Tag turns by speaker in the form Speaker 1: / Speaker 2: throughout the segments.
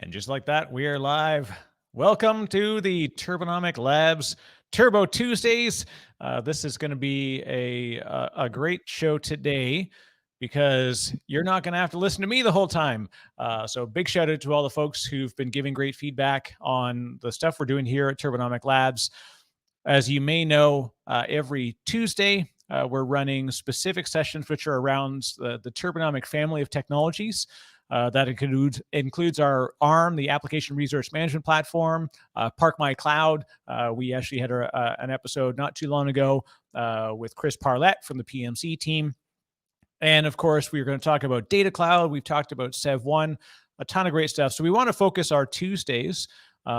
Speaker 1: And just like that, we are live. Welcome to the Turbonomic Labs Turbo Tuesdays. This is going to be a great show today because you're not going to have to listen to me the whole time. So big shout out to all the folks who've been giving great feedback on the stuff we're doing here at Turbonomic Labs. As you may know, every Tuesday, we're running specific sessions which are around the Turbonomic family of technologies. That includes our ARM, the Application Resource Management Platform, Park My Cloud. We actually had an episode not too long ago with Chris Parlett from the PMC team. And of course, we're going to talk about Data Cloud. We've talked about Sev1, a ton of great stuff. So we want to focus our Tuesdays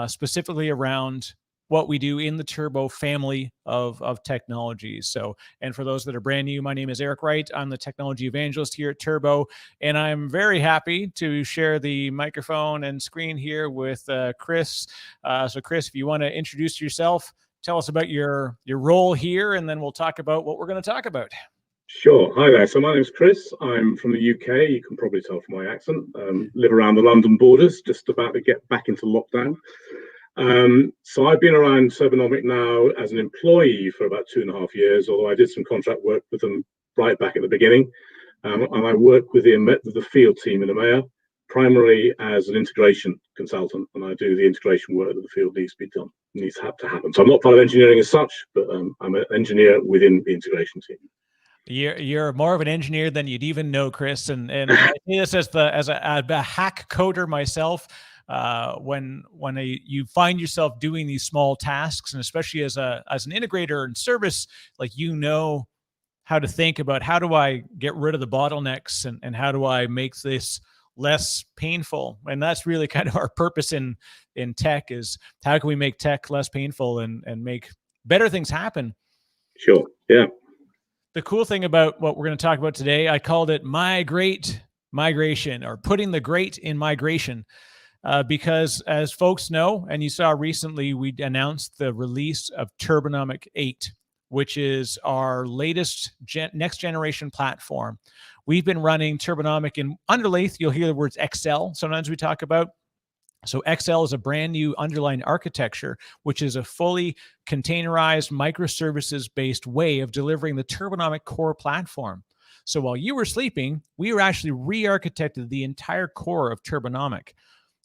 Speaker 1: specifically around what we do in the Turbo family of technologies. So, and for those that are brand new, my name is Eric Wright. I'm the technology evangelist here at Turbo, and I'm very happy to share the microphone and screen here with Chris. So Chris, if you want to introduce yourself, tell us about your role here, and then we'll talk about what we're going to talk about.
Speaker 2: Sure. Hi there. So my name is Chris. I'm from the UK. You can probably tell from my accent. Live around the London borders, just about to get back into lockdown. So I've been around Turbonomic now as an employee for about 2.5 years, although I did some contract work with them right back at the beginning. And I work with the field team in EMEA, primarily as an integration consultant, and I do the integration work that the field needs to be done, needs to happen. So I'm not part of engineering as such, but I'm an engineer within the integration team.
Speaker 1: You're more of an engineer than you'd even know, Chris. And I see this as a hack coder myself. When you find yourself doing these small tasks, and especially as an integrator and service, like, you know how to think about how do I get rid of the bottlenecks and how do I make this less painful. And that's really kind of our purpose in tech, is how can we make tech less painful and make better things happen.
Speaker 2: Sure. Yeah.
Speaker 1: The cool thing about what we're going to talk about today, I called it My Great Migration, or putting the great in migration. Because as folks know, and you saw recently, we announced the release of Turbonomic 8, which is our latest next generation platform. We've been running Turbonomic in underneath. You'll hear the words XL sometimes we talk about. So XL is a brand new underlying architecture, which is a fully containerized microservices-based way of delivering the Turbonomic core platform. So while you were sleeping, we were actually re-architected the entire core of Turbonomic.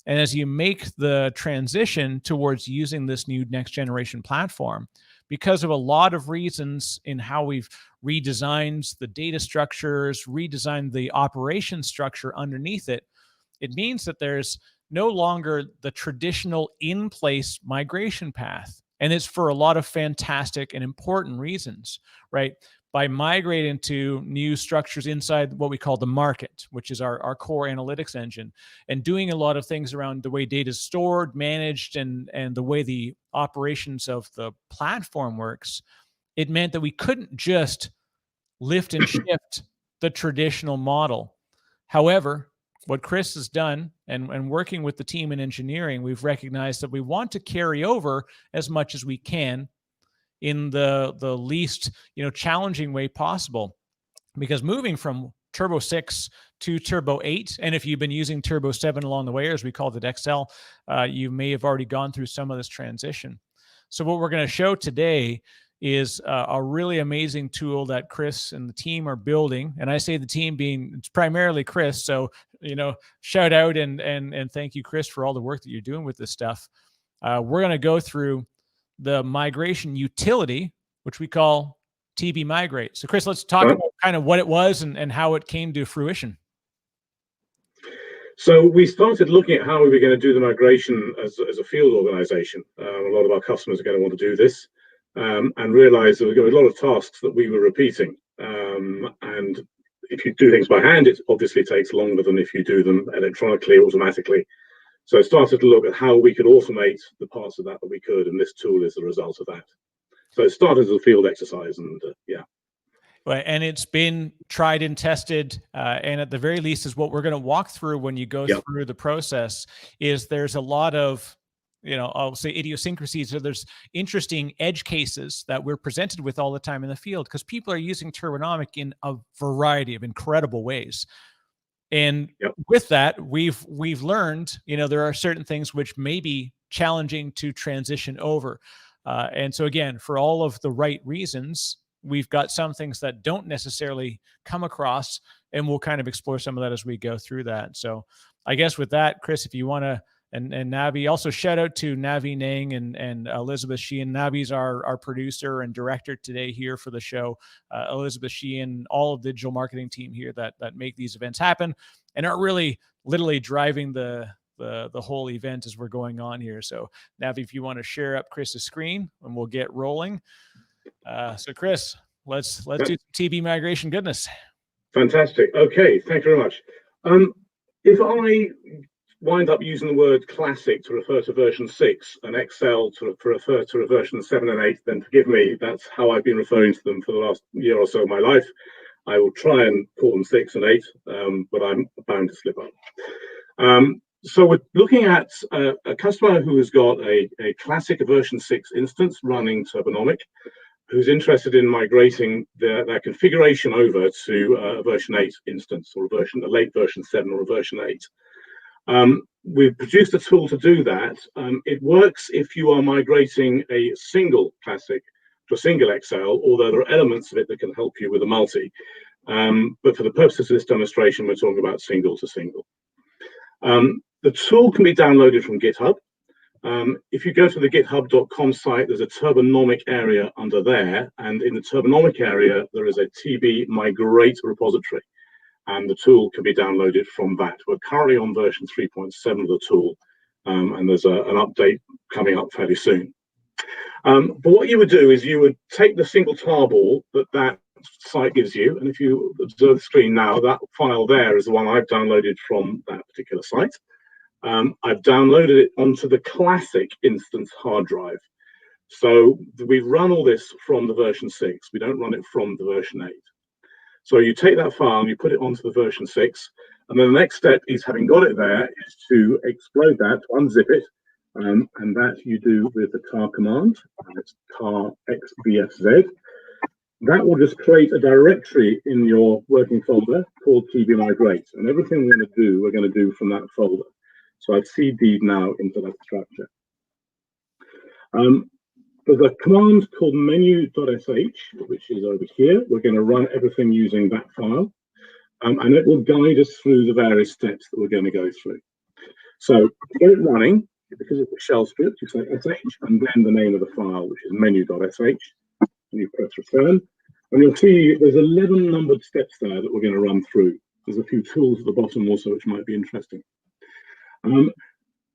Speaker 1: And as you make the transition towards using this new next generation platform, because of a lot of reasons in how we've redesigned the data structures, redesigned the operation structure underneath it, it means that there's no longer the traditional in-place migration path. And it's for a lot of fantastic and important reasons, right? By migrating to new structures inside what we call the market, which is our core analytics engine, and doing a lot of things around the way data is stored, managed, and the way the operations of the platform works, it meant that we couldn't just lift and shift the traditional model. However, what Chris has done, and working with the team in engineering, we've recognized that we want to carry over as much as we can in the least challenging way possible, because moving from Turbo 6 to Turbo 8, and if you've been using Turbo 7 along the way, or as we called it XL, you may have already gone through some of this transition. So what we're going to show today is a really amazing tool that Chris and the team are building, and I say the team being, it's primarily Chris. So shout out and thank you, Chris, for all the work that you're doing with this stuff. We're going to go through the migration utility, which we call TB Migrate. So Chris, let's talk about kind of what it was and how it came to fruition.
Speaker 2: So we started looking at how we were going to do the migration as a field organization. A lot of our customers are going to want to do this, and realized that we've got a lot of tasks that we were repeating. And if you do things by hand, it obviously takes longer than if you do them electronically, automatically. So I started to look at how we could automate the parts of that we could, and this tool is the result of that. So it started as a field exercise, and yeah.
Speaker 1: Right, and it's been tried and tested, and at the very least is what we're going to walk through when you go through the process, is there's a lot of, I'll say idiosyncrasies. So there's interesting edge cases that we're presented with all the time in the field, because people are using Turbonomic in a variety of incredible ways. And
Speaker 2: Yep.
Speaker 1: with that, we've learned, there are certain things which may be challenging to transition over. And so again, for all of the right reasons, we've got some things that don't necessarily come across, and we'll kind of explore some of that as we go through that. So I guess with that, Chris, if you want to, and Navi, also shout out to Navi Nang and Elizabeth Sheehan. Navi's our producer and director today here for the show. Elizabeth Sheehan, all of the digital marketing team here that make these events happen and are really literally driving the whole event as we're going on here. So Navi, if you want to share up Chris's screen and we'll get rolling. So Chris, let's do TB migration goodness.
Speaker 2: Fantastic. Okay, thank you very much. If I wind up using the word classic to refer to version 6 and Excel to refer to version 7 and 8, then forgive me, that's how I've been referring to them for the last year or so of my life. I will try and call them 6 and 8, but I'm bound to slip up. So we're looking at a customer who has got a classic version 6 instance running Turbonomic, who's interested in migrating their configuration over to a version 8 instance, or a late version 7 or a version 8. We've produced a tool to do that. It works if you are migrating a single classic to a single Excel, although there are elements of it that can help you with a multi. But for the purposes of this demonstration, we're talking about single to single. The tool can be downloaded from GitHub. If you go to the github.com site, there's a Turbonomic area under there. And in the Turbonomic area, there is a TB migrate repository. And the tool can be downloaded from that. We're currently on version 3.7 of the tool, and there's an update coming up fairly soon. But what you would do is you would take the single tarball that site gives you, and if you observe the screen now, that file there is the one I've downloaded from that particular site. I've downloaded it onto the classic instance hard drive. So we run all this from the version 6. We don't run it from the version 8. So you take that file and you put it onto the version 6, and then the next step is, having got it there, is to explode that, to unzip it, and that you do with the tar command. It's tar xbfz. That will just create a directory in your working folder called TB migrate, and everything we're going to do from that folder. So I've CD'd now into that structure. There's a command called menu.sh, which is over here. We're going to run everything using that file, and it will guide us through the various steps that we're going to go through. So to get it running, because it's a shell script, you say sh and then the name of the file, which is menu.sh, and you press return. And you'll see there's 11 numbered steps there that we're going to run through. There's a few tools at the bottom also which might be interesting.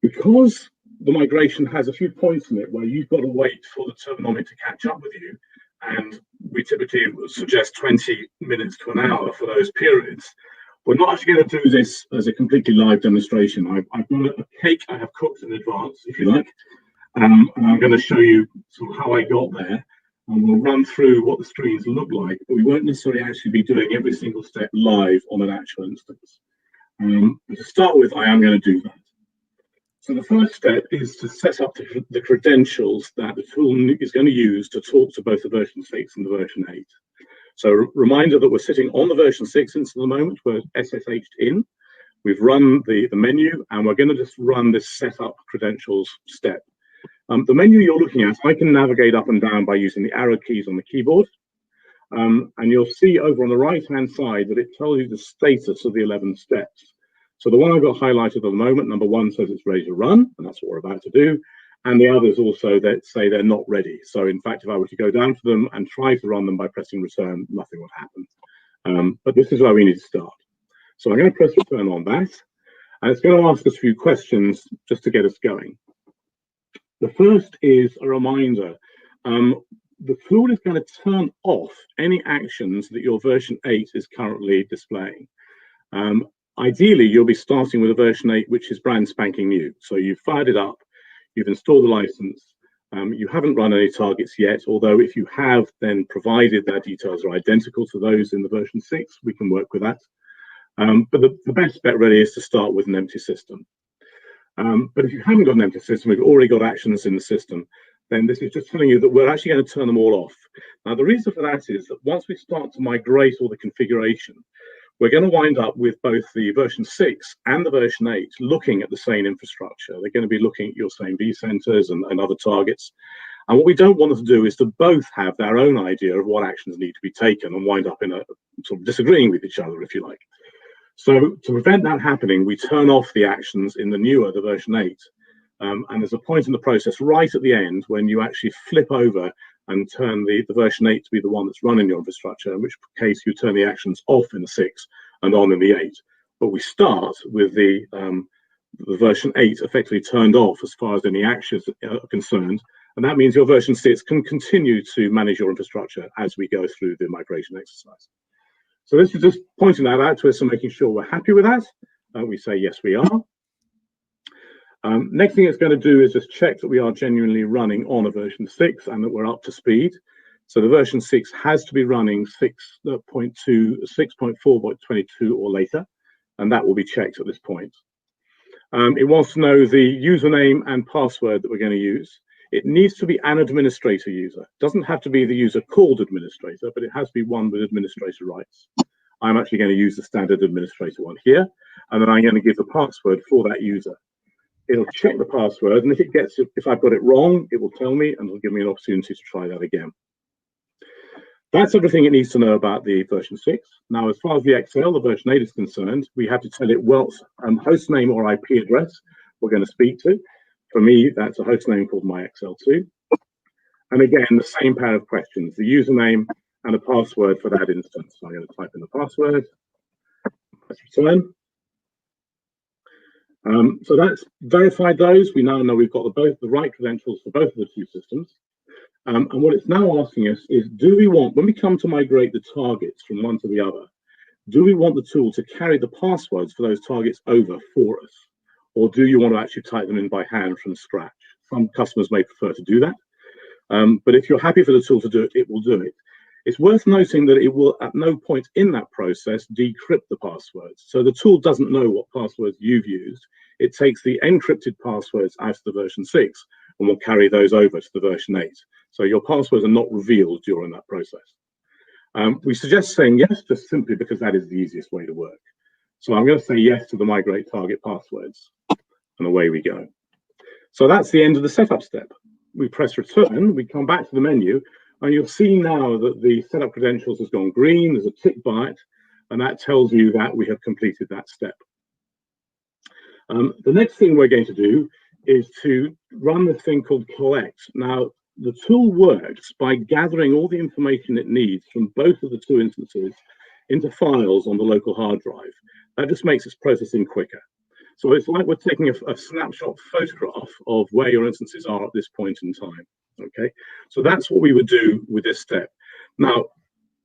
Speaker 2: Because the migration has a few points in it where you've got to wait for the Turbonomic to catch up with you, and we typically suggest 20 minutes to an hour for those periods. We're not actually going to do this as a completely live demonstration. I've got a cake I have cooked in advance, if you like, and I'm going to show you sort of how I got there, and we'll run through what the screens look like, but we won't necessarily actually be doing every single step live on an actual instance. But to start with, I am going to do that. So the first step is to set up the credentials that the tool is going to use to talk to both the version 6 and the version 8. So reminder that we're sitting on the version 6 instance at the moment. We're SSH'd in. We've run the menu, and we're going to just run this setup credentials step. The menu you're looking at, I can navigate up and down by using the arrow keys on the keyboard. And you'll see over on the right-hand side that it tells you the status of the 11 steps. So the one I've got highlighted at the moment, number 1, says it's ready to run, and that's what we're about to do. And the others also that say they're not ready. So in fact, if I were to go down to them and try to run them by pressing return, nothing would happen. But this is where we need to start. So I'm going to press return on that, and it's going to ask us a few questions just to get us going. The first is a reminder. The tool is going to turn off any actions that your version 8 is currently displaying. Ideally, you'll be starting with a version 8, which is brand spanking new. So you've fired it up, you've installed the license, you haven't run any targets yet, although if you have, then provided their details are identical to those in the version 6, we can work with that. But the best bet really is to start with an empty system. But if you haven't got an empty system, we've already got actions in the system, then this is just telling you that we're actually going to turn them all off. Now, the reason for that is that once we start to migrate all the configuration, we're going to wind up with both the version 6 and the version 8 looking at the same infrastructure. They're going to be looking at your same vCenters and other targets. And what we don't want them to do is to both have their own idea of what actions need to be taken and wind up in a sort of disagreeing with each other, if you like. So to prevent that happening, we turn off the actions in the version 8. And there's a point in the process right at the end when you actually flip over and turn the version 8 to be the one that's running your infrastructure, in which case you turn the actions off in the 6 and on in the 8. But we start with the version 8 effectively turned off as far as any actions are concerned. And that means your version 6 can continue to manage your infrastructure as we go through the migration exercise. So this is just pointing that out to us and making sure we're happy with that. We say, yes, we are. Next thing it's going to do is just check that we are genuinely running on a version 6 and that we're up to speed. So the version 6 has to be running 6.4.22 or later, and that will be checked at this point. It wants to know the username and password that we're going to use. It needs to be an administrator user. It doesn't have to be the user called administrator, but it has to be one with administrator rights. I'm actually going to use the standard administrator one here, and then I'm going to give the password for that user. It'll check the password, and if I've got it wrong, it will tell me, and it'll give me an opportunity to try that again. That's everything it needs to know about the version 6. Now, as far as the XL, the version 8 is concerned, we have to tell it what host name or IP address we're going to speak to. For me, that's a host name called myXL2. And again, the same pair of questions, the username and a password for that instance. So I'm going to type in the password. Let's return. So that's verified those. We now know we've got the right credentials for both of the two systems. And what it's now asking us is, do we want, when we come to migrate the targets from one to the other, do we want the tool to carry the passwords for those targets over for us? Or do you want to actually type them in by hand from scratch? Some customers may prefer to do that. But if you're happy for the tool to do it, it will do it. It's worth noting that it will at no point in that process decrypt the passwords. So the tool doesn't know what passwords you've used. It takes the encrypted passwords out of the version 6 and will carry those over to the version 8. So your passwords are not revealed during that process. We suggest saying yes, just simply because that is the easiest way to work. So I'm going to say yes to the migrate target passwords, and away we go. So that's the end of the setup step. We press return, we come back to the menu, and you'll see now that the setup credentials has gone green. There's a tick by it, and that tells you that we have completed that step. The next thing we're going to do is to run this thing called collect. Now, the tool works by gathering all the information it needs from both of the two instances into files on the local hard drive. That just makes its processing quicker. So it's like we're taking a snapshot photograph of where your instances are at this point in time. Okay, so that's what we would do with this step. Now,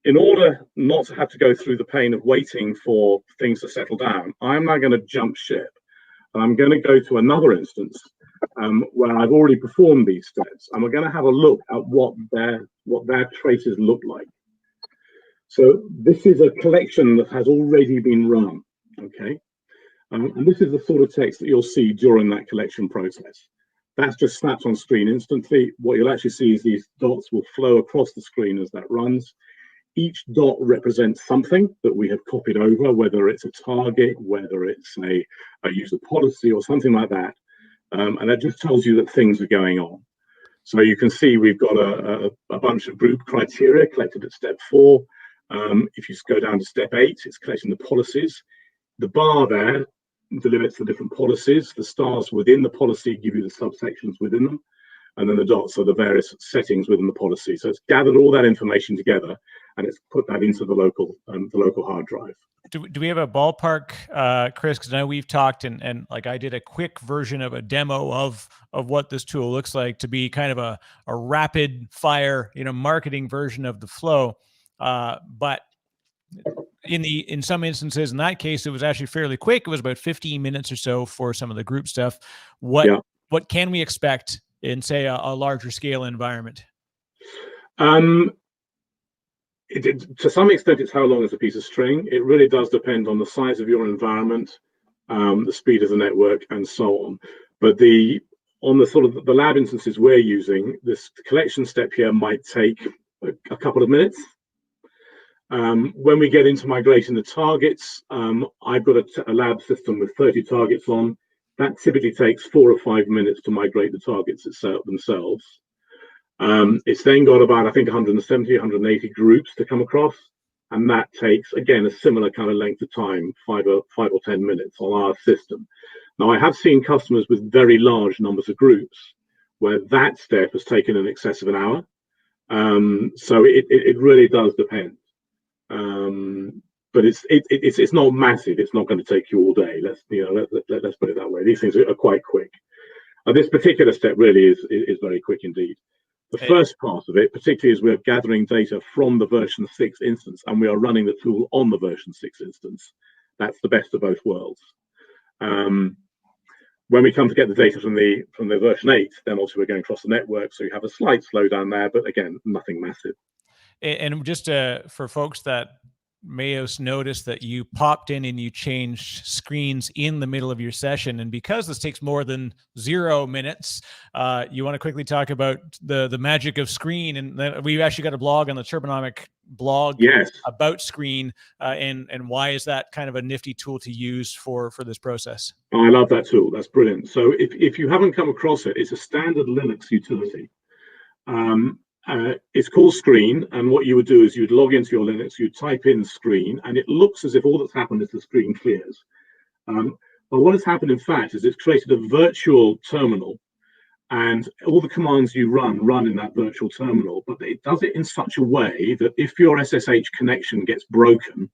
Speaker 2: in order not to have to go through the pain of waiting for things to settle down, I'm now going to jump ship. And I'm going to go to another instance where I've already performed these steps, and we're going to have a look at what their traces look like. So this is a collection that has already been run. Okay, and this is the sort of text that you'll see during that collection process. That's just snapped on screen instantly. What you'll actually see is these dots will flow across the screen as that runs. Each dot represents something that we have copied over, whether it's a target, whether it's a user policy or something like that. And that just tells you that things are going on. So you can see we've got a bunch of group criteria collected at step 4. If you go down to step 8, it's collecting the policies. The bar there delimits the different policies. The stars within the policy give you the subsections within them. And then the dots are the various settings within the policy. So it's gathered all that information together, and it's put that into the local hard drive.
Speaker 1: Do we have a ballpark, Chris? Because I know we've talked and like I did a quick version of a demo of what this tool looks like to be kind of a rapid fire, marketing version of the flow. But in some instances, in that case, it was actually fairly quick. It was about 15 minutes or so for some of the group stuff. What can we expect in, say, a larger scale environment?
Speaker 2: To some extent, it's how long is a piece of string. It really does depend on the size of your environment, the speed of the network, and so on. But on the sort of the lab instances we're using, this collection step here might take a couple of minutes. When we get into migrating the targets, I've got a lab system with 30 targets on. That typically takes 4 or 5 minutes to migrate the targets themselves. It's then got about, I think, 170, 180 groups to come across. And that takes, again, a similar kind of length of time, 5 or 10 minutes on our system. Now, I have seen customers with very large numbers of groups where that step has taken in excess of an hour. So it really does depend. But it's not massive. It's not going to take you all day. Let's put it that way. These things are quite quick. This particular step really is very quick indeed. The first part of it, particularly as we're gathering data from the version 6 instance, and we are running the tool on the version 6 instance, that's the best of both worlds. When we come to get the data from the version 8, then also we're going across the network, so you have a slight slowdown there, but again, nothing massive.
Speaker 1: And just for folks that may have noticed that you popped in and you changed screens in the middle of your session, and because this takes more than 0 minutes, you want to quickly talk about the magic of screen. And we actually got a blog on the Turbonomic blog,
Speaker 2: yes,
Speaker 1: about screen, and why is that kind of a nifty tool to use for this process?
Speaker 2: I love that tool. That's brilliant. So if you haven't come across it, it's a standard Linux utility. It's called Screen, and what you would do is you'd log into your Linux, you'd type in Screen, and it looks as if all that's happened is the screen clears. But what has happened, in fact, is it's created a virtual terminal, and all the commands you run in that virtual terminal, but it does it in such a way that if your SSH connection gets broken,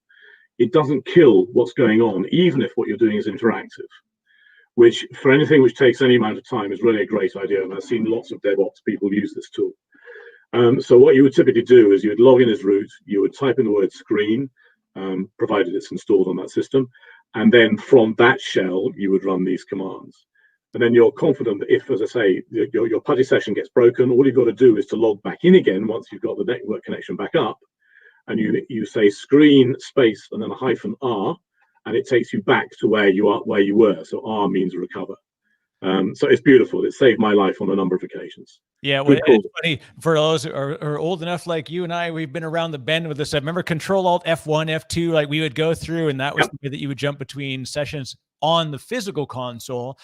Speaker 2: it doesn't kill what's going on, even if what you're doing is interactive, which for anything which takes any amount of time is really a great idea, and I've seen lots of DevOps people use this tool. So what you would typically do is you would log in as root, you would type in the word screen, provided it's installed on that system, and then from that shell, you would run these commands. And then you're confident that if, as I say, your PuTTY session gets broken, all you've got to do is to log back in again once you've got the network connection back up, and you say screen space and then a -R, and it takes you back to where you were. So R means recover. So it's beautiful. It saved my life on a number of occasions.
Speaker 1: Yeah, well, it's funny for those who are old enough like you and I. We've been around the bend with this. I remember Control-Alt F1, F2. Like we would go through, and that was the way that you would jump between sessions on the physical console.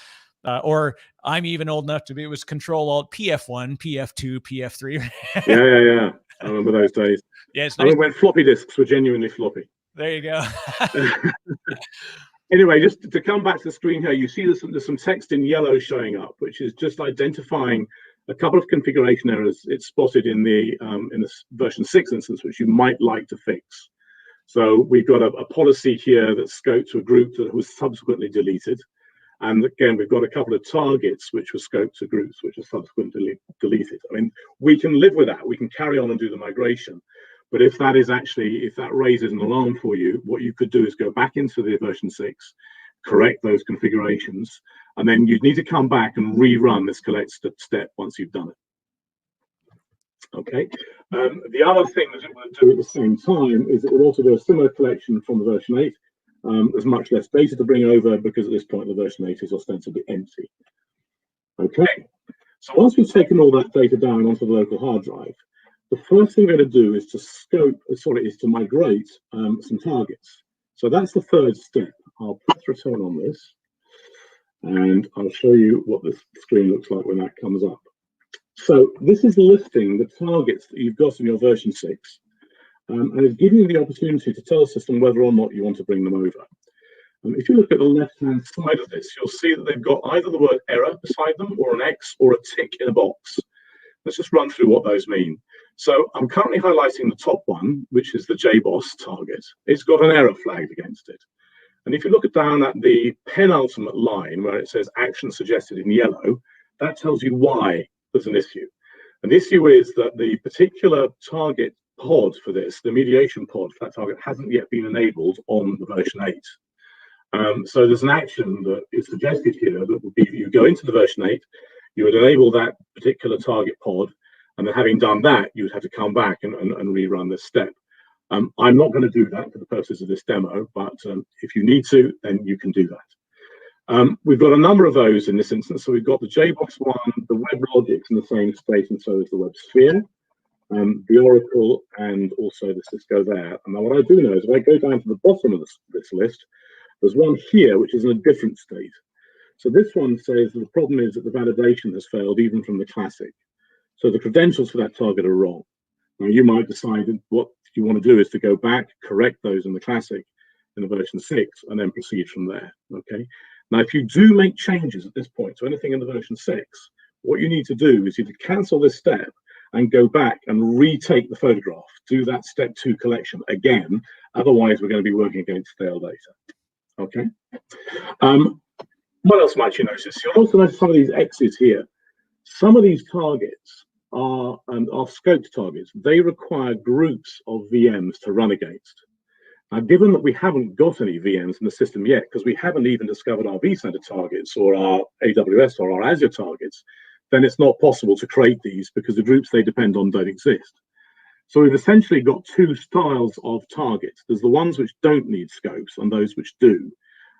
Speaker 1: Or I'm even old enough to be. It was Control-Alt PF1, PF2, PF3.
Speaker 2: Yeah. I remember those days.
Speaker 1: Yeah, it's
Speaker 2: nice. I remember when floppy disks were genuinely floppy.
Speaker 1: There you go.
Speaker 2: Anyway, just to come back to the screen here, you see there's some text in yellow showing up, which is just identifying a couple of configuration errors it's spotted in the version 6 instance, which you might like to fix. So we've got a policy here that's scoped to a group that was subsequently deleted. And again, we've got a couple of targets which were scoped to groups which are subsequently deleted. I mean, we can live with that. We can carry on and do the migration. But if that raises an alarm for you, what you could do is go back into the version 6, correct those configurations, and then you'd need to come back and rerun this collect step once you've done it. Okay. The other thing that it will do at the same time is it will also do a similar collection from the version 8. There's much less data to bring over because at this point the version 8 is ostensibly empty. Okay. So once we've taken all that data down onto the local hard drive, the first thing we're going to do is to migrate some targets. So that's the third step. I'll press return on this, and I'll show you what the screen looks like when that comes up. So this is listing the targets that you've got in your version 6, and it's giving you the opportunity to tell the system whether or not you want to bring them over. If you look at the left-hand side of this, you'll see that they've got either the word error beside them, or an X, or a tick in a box. Let's just run through what those mean. So I'm currently highlighting the top one, which is the JBoss target. It's got an error flagged against it. And if you look down at the penultimate line where it says action suggested in yellow, that tells you why there's an issue. And the issue is that the particular target pod for this, the mediation pod for that target, hasn't yet been enabled on the version 8. So there's an action that is suggested here that would be you go into the version 8, you would enable that particular target pod, and then having done that, you would have to come back and rerun this step. I'm not going to do that for the purposes of this demo, but if you need to, then you can do that. We've got a number of those in this instance. So we've got the JBoss one, the WebLogic's in the same state, and so is the WebSphere. the Oracle, and also the Cisco there. And now what I do know is if I go down to the bottom of this list, there's one here which is in a different state. So this one says that the problem is that the validation has failed even from the classic. So the credentials for that target are wrong. Now you might decide that what you want to do is to go back, correct those in the classic in the version 6, and then proceed from there. Okay. Now, if you do make changes at this point to anything in the version 6, what you need to do is you need to cancel this step and go back and retake the photograph. Do that step 2 collection again. Otherwise, we're going to be working against stale data. Okay. What else might you notice? You'll also notice some of these X's here. Some of these targets are scoped targets. They require groups of VMs to run against. Now, given that we haven't got any VMs in the system yet, because we haven't even discovered our vCenter targets or our AWS or our Azure targets, then it's not possible to create these because the groups they depend on don't exist. So we've essentially got 2 styles of targets. There's the ones which don't need scopes and those which do.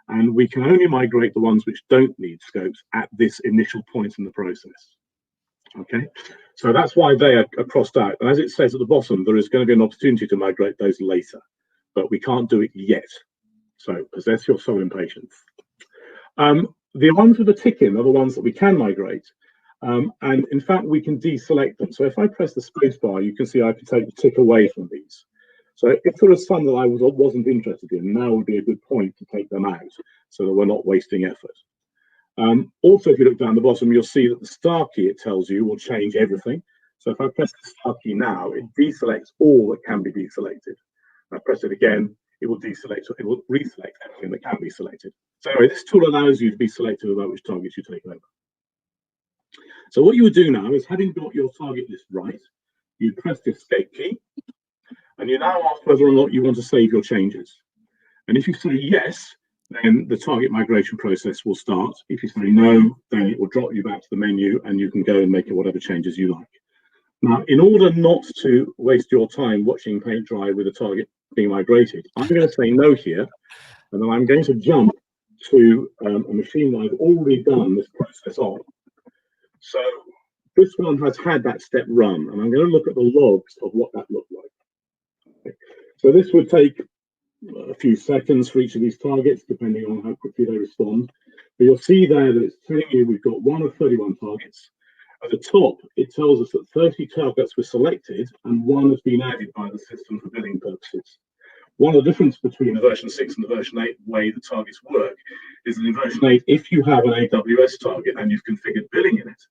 Speaker 2: And we can only migrate the ones which don't need scopes at this initial point in the process. Okay, so that's why they are crossed out. And as it says at the bottom, there is going to be an opportunity to migrate those later, but we can't do it yet. So possess your soul in patience. The ones with the tick in are the ones that we can migrate. And in fact, we can deselect them. So if I press the space bar, you can see I can take the tick away from these. So if there was some that I wasn't interested in, now would be a good point to take them out so that we're not wasting effort. Also, if you look down the bottom, you'll see that the star key it tells you will change everything. So if I press the star key now, it deselects all that can be deselected. I press it again, it will deselect, it will reselect everything that can be selected. So anyway, this tool allows you to be selective about which targets you take over. So what you would do now is, having got your target list right, you press the escape key, and you now ask whether or not you want to save your changes. And if you say yes, then the target migration process will start. If you say no, then it will drop you back to the menu and you can go and make whatever changes you like. Now, in order not to waste your time watching paint dry with a target being migrated, I'm going to say no here, and then I'm going to jump to a machine that I've already done this process on. So this one has had that step run, and I'm going to look at the logs of what that looked like. Okay. So this would take a few seconds for each of these targets, depending on how quickly they respond. But you'll see there that it's telling you we've got 1 of 31 targets. At the top, it tells us that 30 targets were selected and 1 has been added by the system for billing purposes. One of the differences between the version 6 and the version 8 way the targets work is that in version 8, if you have an AWS target and you've configured billing in it,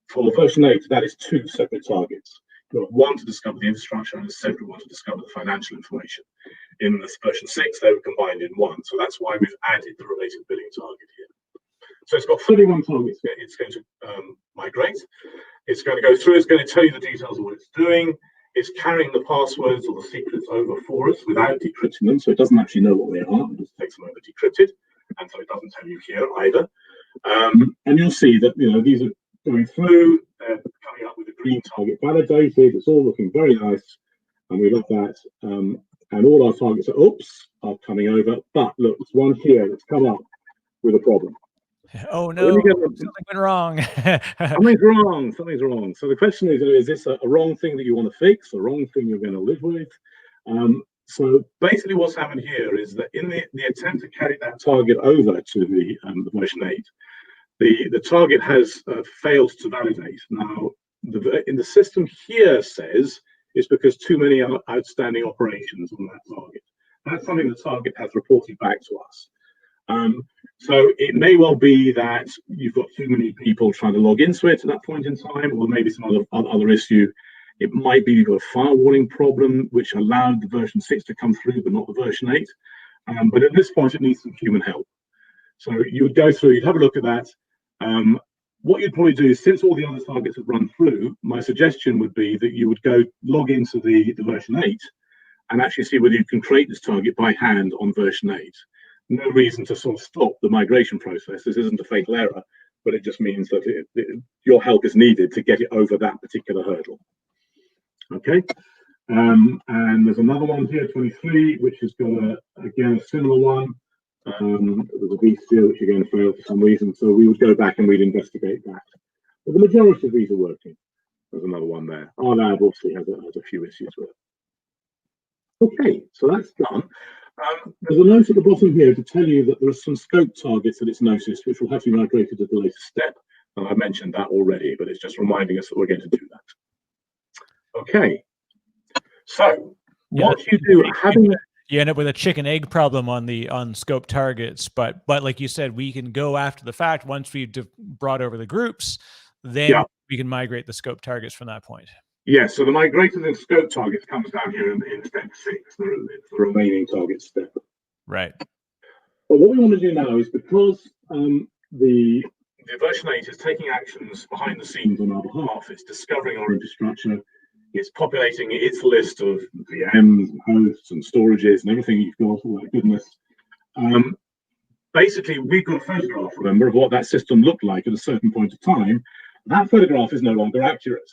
Speaker 2: for version 8, that is 2 separate targets. You have 1 to discover the infrastructure and a separate 1 to discover the financial information. In this version 6, they were combined in 1. So that's why we've added the related billing target here. So it's got 31 targets it's going to migrate. It's going to go through, it's going to tell you the details of what it's doing. It's carrying the passwords or the secrets over for us without decrypting them. So it doesn't actually know what they are. It just takes them over decrypted. And so it doesn't tell you here either. And you'll see that, these are going through, they're coming up with a green target validated. It's all looking very nice. And we love that. And all our targets are coming over. But look, there's one here that's come up with a problem.
Speaker 1: Oh no, something went wrong.
Speaker 2: Something's wrong. So the question is this a wrong thing that you want to fix, a wrong thing you're going to live with? So basically what's happened here is that in the attempt to carry that target over to the version 8, the target has failed to validate. Now, in the system here says it's because too many outstanding operations on that target. That's something the target has reported back to us. So it may well be that you've got too many people trying to log into it at that point in time, or maybe some other issue. It might be you've got a firewalling problem, which allowed the version 6 to come through, but not the version 8. But at this point, it needs some human help. So you would go through, you'd have a look at that. What you'd probably do is, since all the other targets have run through, my suggestion would be that you would go log into the version 8 and actually see whether you can create this target by hand on version 8. No reason to sort of stop the migration process. This isn't a fatal error, but it just means that your help is needed to get it over that particular hurdle. Okay, and there's another one here, 23, which has got again a similar one. There's a beast here which again failed for some reason, so we would go back and we'd investigate that. But the majority of these are working. There's another one there. RNAV obviously has a few issues with it. Okay, so that's done. There's a note at the bottom here to tell you that there are some scope targets that it's noticed, which will have to be migrated at the later step. And I mentioned that already, but it's just reminding us that we're going to do that. Okay, so what you do,
Speaker 1: you end up with a chicken egg problem on scope targets, but like you said, we can go after the fact once we've brought over the groups, then we can migrate the scope targets from that point.
Speaker 2: Yes, so the migrated and scope targets comes down here in step 6, it's the remaining target step.
Speaker 1: Right.
Speaker 2: But what we want to do now is, because the version 8 is taking actions behind the scenes on our behalf, it's discovering our infrastructure, it's populating its list of VMs and hosts and storages and everything you've got, all that goodness. Basically, we've got a photograph, remember, of what that system looked like at a certain point of time. That photograph is no longer accurate.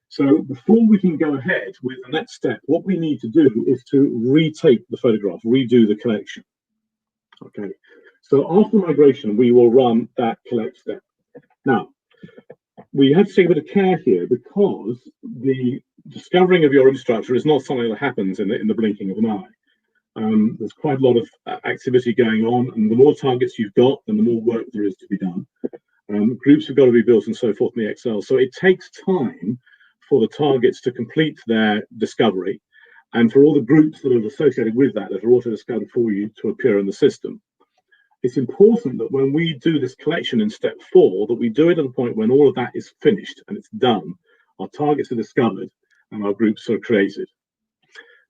Speaker 2: So before we can go ahead with the next step, what we need to do is to retake the photograph, redo the collection. Okay, so after migration, we will run that collect step. Now, we have to take a bit of care here, because the discovering of your infrastructure is not something that happens in the blinking of an eye. There's quite a lot of activity going on, and the more targets you've got, then the more work there is to be done. Groups have got to be built and so forth in the Excel. So it takes time for the targets to complete their discovery, and for all the groups that are associated with that are auto-discovered for you to appear in the system. It's important that when we do this collection in step 4, that we do it at the point when all of that is finished and it's done, our targets are discovered and our groups are created.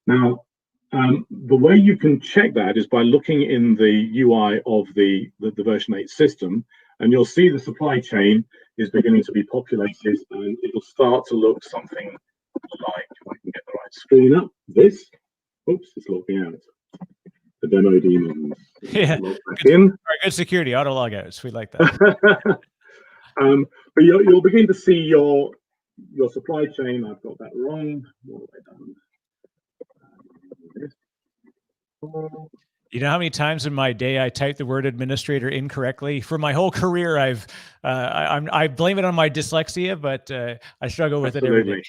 Speaker 2: Now, the way you can check that is by looking in the UI of the version 8 system, and you'll see the supply chain is beginning to be populated, and it'll start to look something like, if I can get the right screen up, this. Oops, it's logging out. The demo demons.
Speaker 1: Yeah, good security, auto logouts. We like that.
Speaker 2: But you'll begin to see your supply chain. I've got that wrong. What have I done?
Speaker 1: You know how many times in my day I type the word administrator incorrectly? For my whole career, I blame it on my dyslexia, but I struggle with it every day.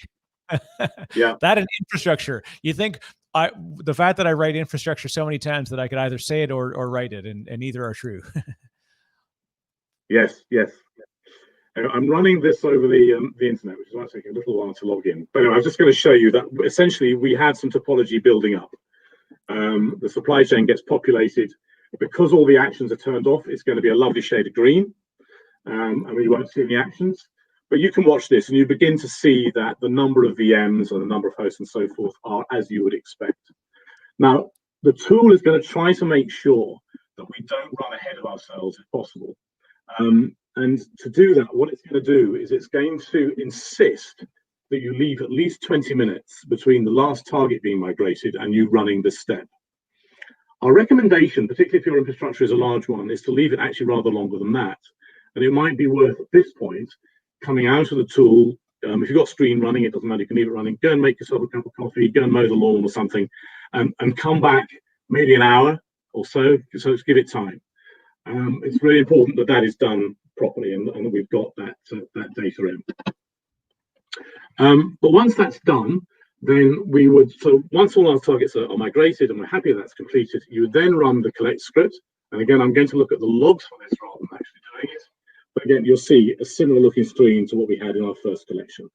Speaker 2: Yeah,
Speaker 1: that and infrastructure. You think the fact that I write infrastructure so many times that I could either say it or write it, and neither are true.
Speaker 2: Yes. I'm running this over the internet, which is going to take a little while to log in. But anyway, I'm just going to show you that essentially we had some topology building up. The supply chain gets populated. Because all the actions are turned off, it's going to be a lovely shade of green, and we won't see any actions. But you can watch this and you begin to see that the number of VMs and the number of hosts and so forth are as you would expect. Now, the tool is going to try to make sure that we don't run ahead of ourselves if possible. And to do that, what it's going to do is it's going to insist that you leave at least 20 minutes between the last target being migrated and you running this step. Our recommendation, particularly if your infrastructure is a large one, is to leave it actually rather longer than that. And it might be worth, at this point, coming out of the tool. If you've got Stream running, it doesn't matter, you can leave it running. Go and make yourself a cup of coffee, go and mow the lawn or something, and come back maybe an hour or so to give it time. It's really important that that is done properly and that we've got that data in. But once that's done, then we would, so once all our targets are migrated and we're happy that's completed, you would then run the collect script. And again, I'm going to look at the logs for this rather than actually doing it. But again, you'll see a similar looking screen to what we had in our first collection.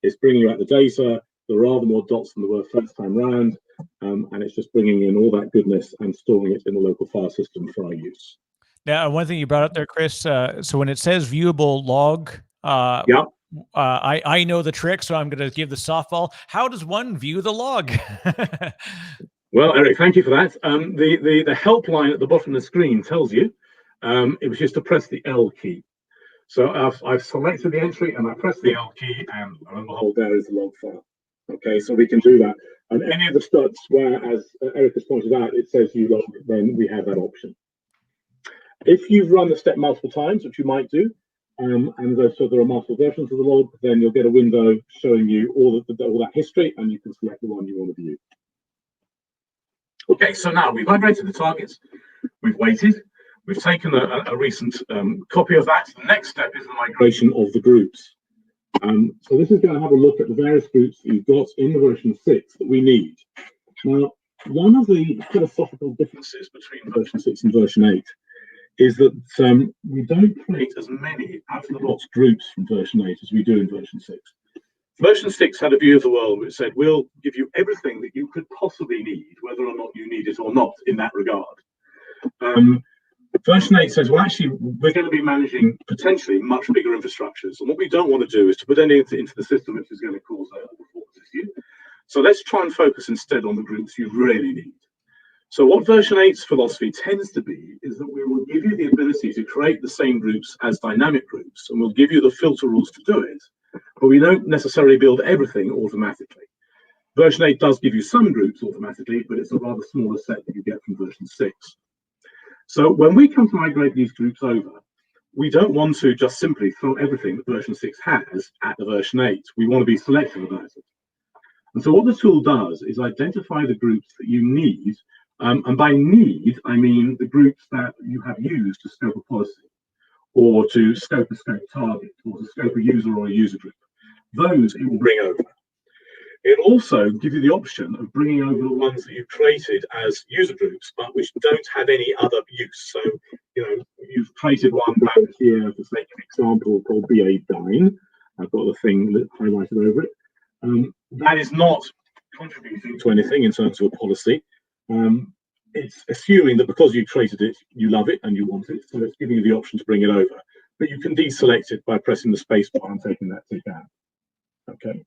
Speaker 2: It's bringing out the data. There are rather more dots than there were first time round. And it's just bringing in all that goodness and storing it in the local file system for our use.
Speaker 1: Now, one thing you brought up there, Chris, so when it says viewable log,
Speaker 2: yeah.
Speaker 1: I know the trick, so I'm going to give the softball. How does one view the log?
Speaker 2: Well, Eric, thank you for that. The helpline at the bottom of the screen tells you it was just to press the L key. So I've selected the entry and I press the L key, and lo and behold, there is the log file. Okay, so we can do that. And any of the studs where, as Eric has pointed out, it says you log, then we have that option. If you've run the step multiple times, which you might do, and so there are multiple versions of the log, then you'll get a window showing you all that history, and you can select the one you want to view. Okay, so now we've migrated the targets, we've waited, we've taken a recent copy of that. The next step is the migration of the groups. So this is going to have a look at the various groups that you've got in the version 6 that we need. Now, one of the philosophical differences between version 6 and version 8 is that we don't create as many out-of-the-box groups from version 8 as we do in version 6. Version 6 had a view of the world which said, we'll give you everything that you could possibly need, whether or not you need it or not, in that regard. Version 8 says, well, actually, we're going to be managing potentially much bigger infrastructures. And what we don't want to do is to put anything into the system which is going to cause a performance issue. So let's try and focus instead on the groups you really need. So what version 8's philosophy tends to be is that we will give you the ability to create the same groups as dynamic groups, and we'll give you the filter rules to do it, but we don't necessarily build everything automatically. Version 8 does give you some groups automatically, but it's a rather smaller set that you get from version 6. So when we come to migrate these groups over, we don't want to just simply throw everything that version 6 has at the version 8. We want to be selective about it. And so what the tool does is identify the groups that you need, and by need, I mean the groups that you have used to scope a policy, or to scope a scope target, or to scope a user or a user group. Those it will bring over. It'll also give you the option of bringing over the ones that you've created as user groups, but which don't have any other use. So, you know, you've created one down here, for sake of example, called BA Dine. I've got the thing highlighted over it. That is not contributing to anything in terms of a policy. It's assuming that because you created it, you love it and you want it. So it's giving you the option to bring it over. But you can deselect it by pressing the space bar and taking that tick out. Okay.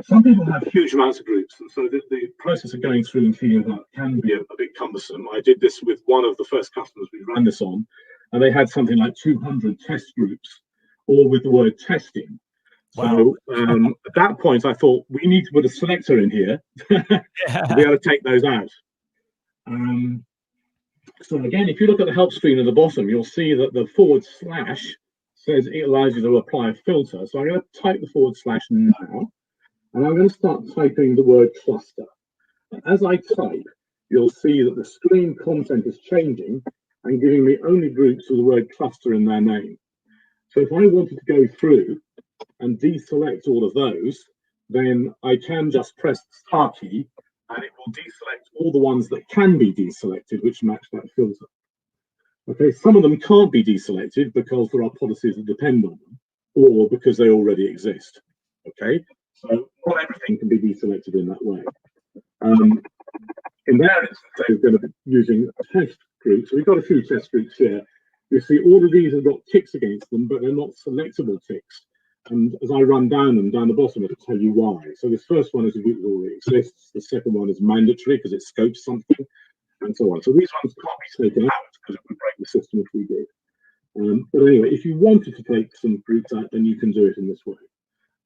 Speaker 2: Some people have huge amounts of groups, and so the process of going through and cleaning up can be a bit cumbersome. I did this with one of the first customers we ran this on, and they had something like 200 test groups, all with the word testing. Wow. So at that point, I thought we need to put a selector in here to be able to take those out. So again, if you look at the help screen at the bottom, you'll see that the / says it allows you to apply a filter. So I'm going to type the / now. And I'm going to start typing the word cluster. As I type, you'll see that the screen content is changing and giving me only groups with the word cluster in their name. So if I wanted to go through and deselect all of those, then I can just press the star key and it will deselect all the ones that can be deselected, which match that filter. Okay, some of them can't be deselected because there are policies that depend on them, or because they already exist. Okay. So not everything can be deselected in that way. In their instance, they're going to be using test groups. So we've got a few test groups here. You see all of these have got ticks against them, but they're not selectable ticks. And as I run down them, down the bottom, it'll tell you why. So this first one is a group that already exists. The second one is mandatory because it scopes something, and so on. So these ones can't be taken out because it would break the system if we did. But anyway, if you wanted to take some groups out, then you can do it in this way.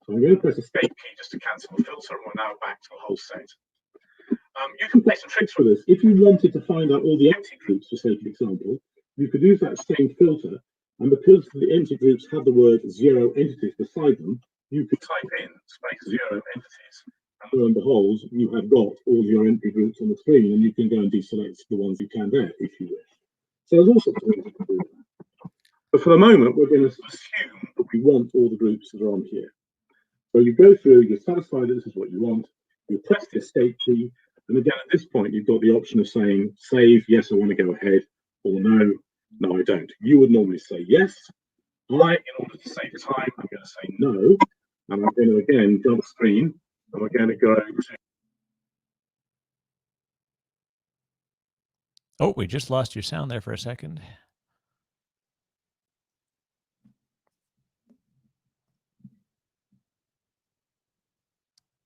Speaker 2: So I'm going to press escape key just to cancel the filter, and we're now back to the whole set. You can play some tricks with this. If you wanted to find out all the empty groups, for sake of example, you could use that same filter, and because the empty groups have the word 0 entities beside them, you could type in space 0 entities, and lo and behold, you have got all your empty groups on the screen, and you can go and deselect the ones you can there if you wish. So there's all sorts of things you can do with that. But for the moment, we're going to assume that we want all the groups that are on here. So you go through, you're satisfied that this is what you want, you press the escape key, and again at this point you've got the option of saying save, yes I want to go ahead, or no, no I don't. You would normally say yes. In order to save time, I'm going to say no, and I'm going to again jump screen, and we're going to go to...
Speaker 1: Oh, we just lost your sound there for a second.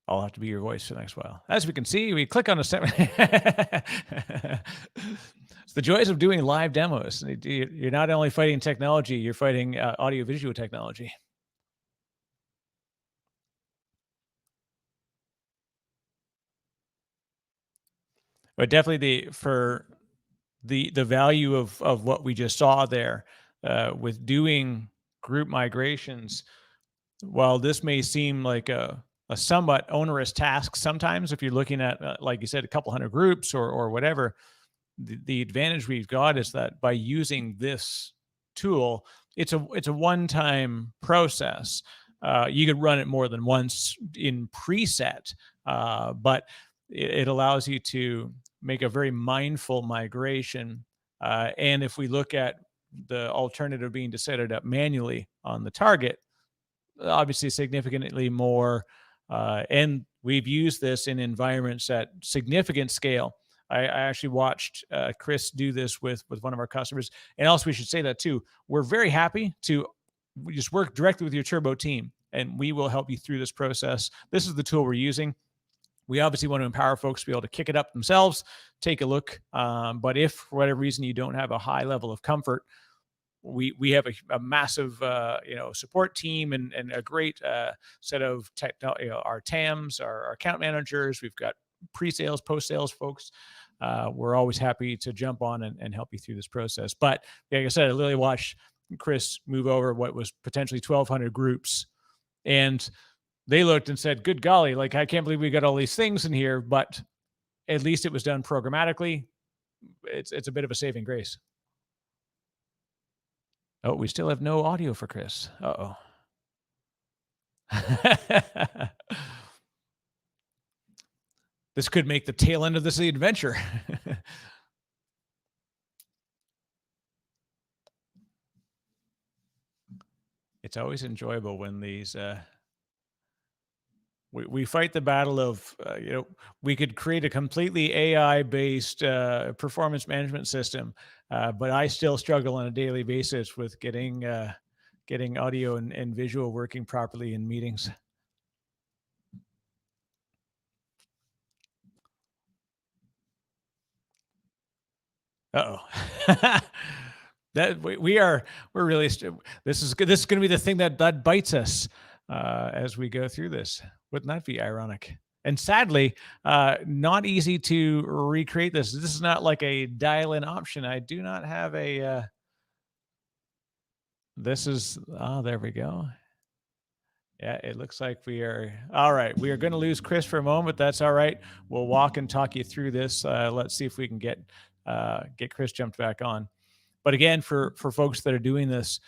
Speaker 1: I'll have to be your voice for the next while. As we can see, we click on a set. It's the joys of doing live demos. You're not only fighting technology, you're fighting audio-visual technology. But definitely the value of what we just saw there with doing group migrations, while this may seem like a somewhat onerous task sometimes, if you're looking at, like you said, a couple hundred groups or whatever, the advantage we've got is that by using this tool, it's a one-time process. You could run it more than once in preset, but it allows you to make a very mindful migration. And if we look at the alternative being to set it up manually on the target, obviously significantly more. And we've used this in environments at significant scale. I actually watched Chris do this with one of our customers. And also we should say that too, we're very happy to just work directly with your Turbo team, and we will help you through this process. This is the tool we're using. We obviously want to empower folks to be able to kick it up themselves, take a look. But if for whatever reason you don't have a high level of comfort, we have a massive support team and a great set of our TAMs, our account managers. We've got pre-sales, post-sales folks. We're always happy to jump on and help you through this process. But like I said, I literally watched Chris move over what was potentially 1,200 groups, and they looked and said, good golly, like, I can't believe we got all these things in here, but at least it was done programmatically. It's a bit of a saving grace. Oh, we still have no audio for Chris. Uh-oh. This could make the tail end of this adventure. It's always enjoyable when these we fight the battle of we could create a completely AI-based performance management system, but I still struggle on a daily basis with getting audio and visual working properly in meetings. Uh-oh. That we're really this is going to be the thing that bites us as we go through this. Wouldn't that be ironic? And sadly, not easy to recreate this. This is not like a dial-in option. I do not have a. This is there we go. Yeah, it looks like we are all right. We are going to lose Chris for a moment. That's all right. We'll walk and talk you through this. Let's see if we can get Chris jumped back on. But again, for folks that are doing this,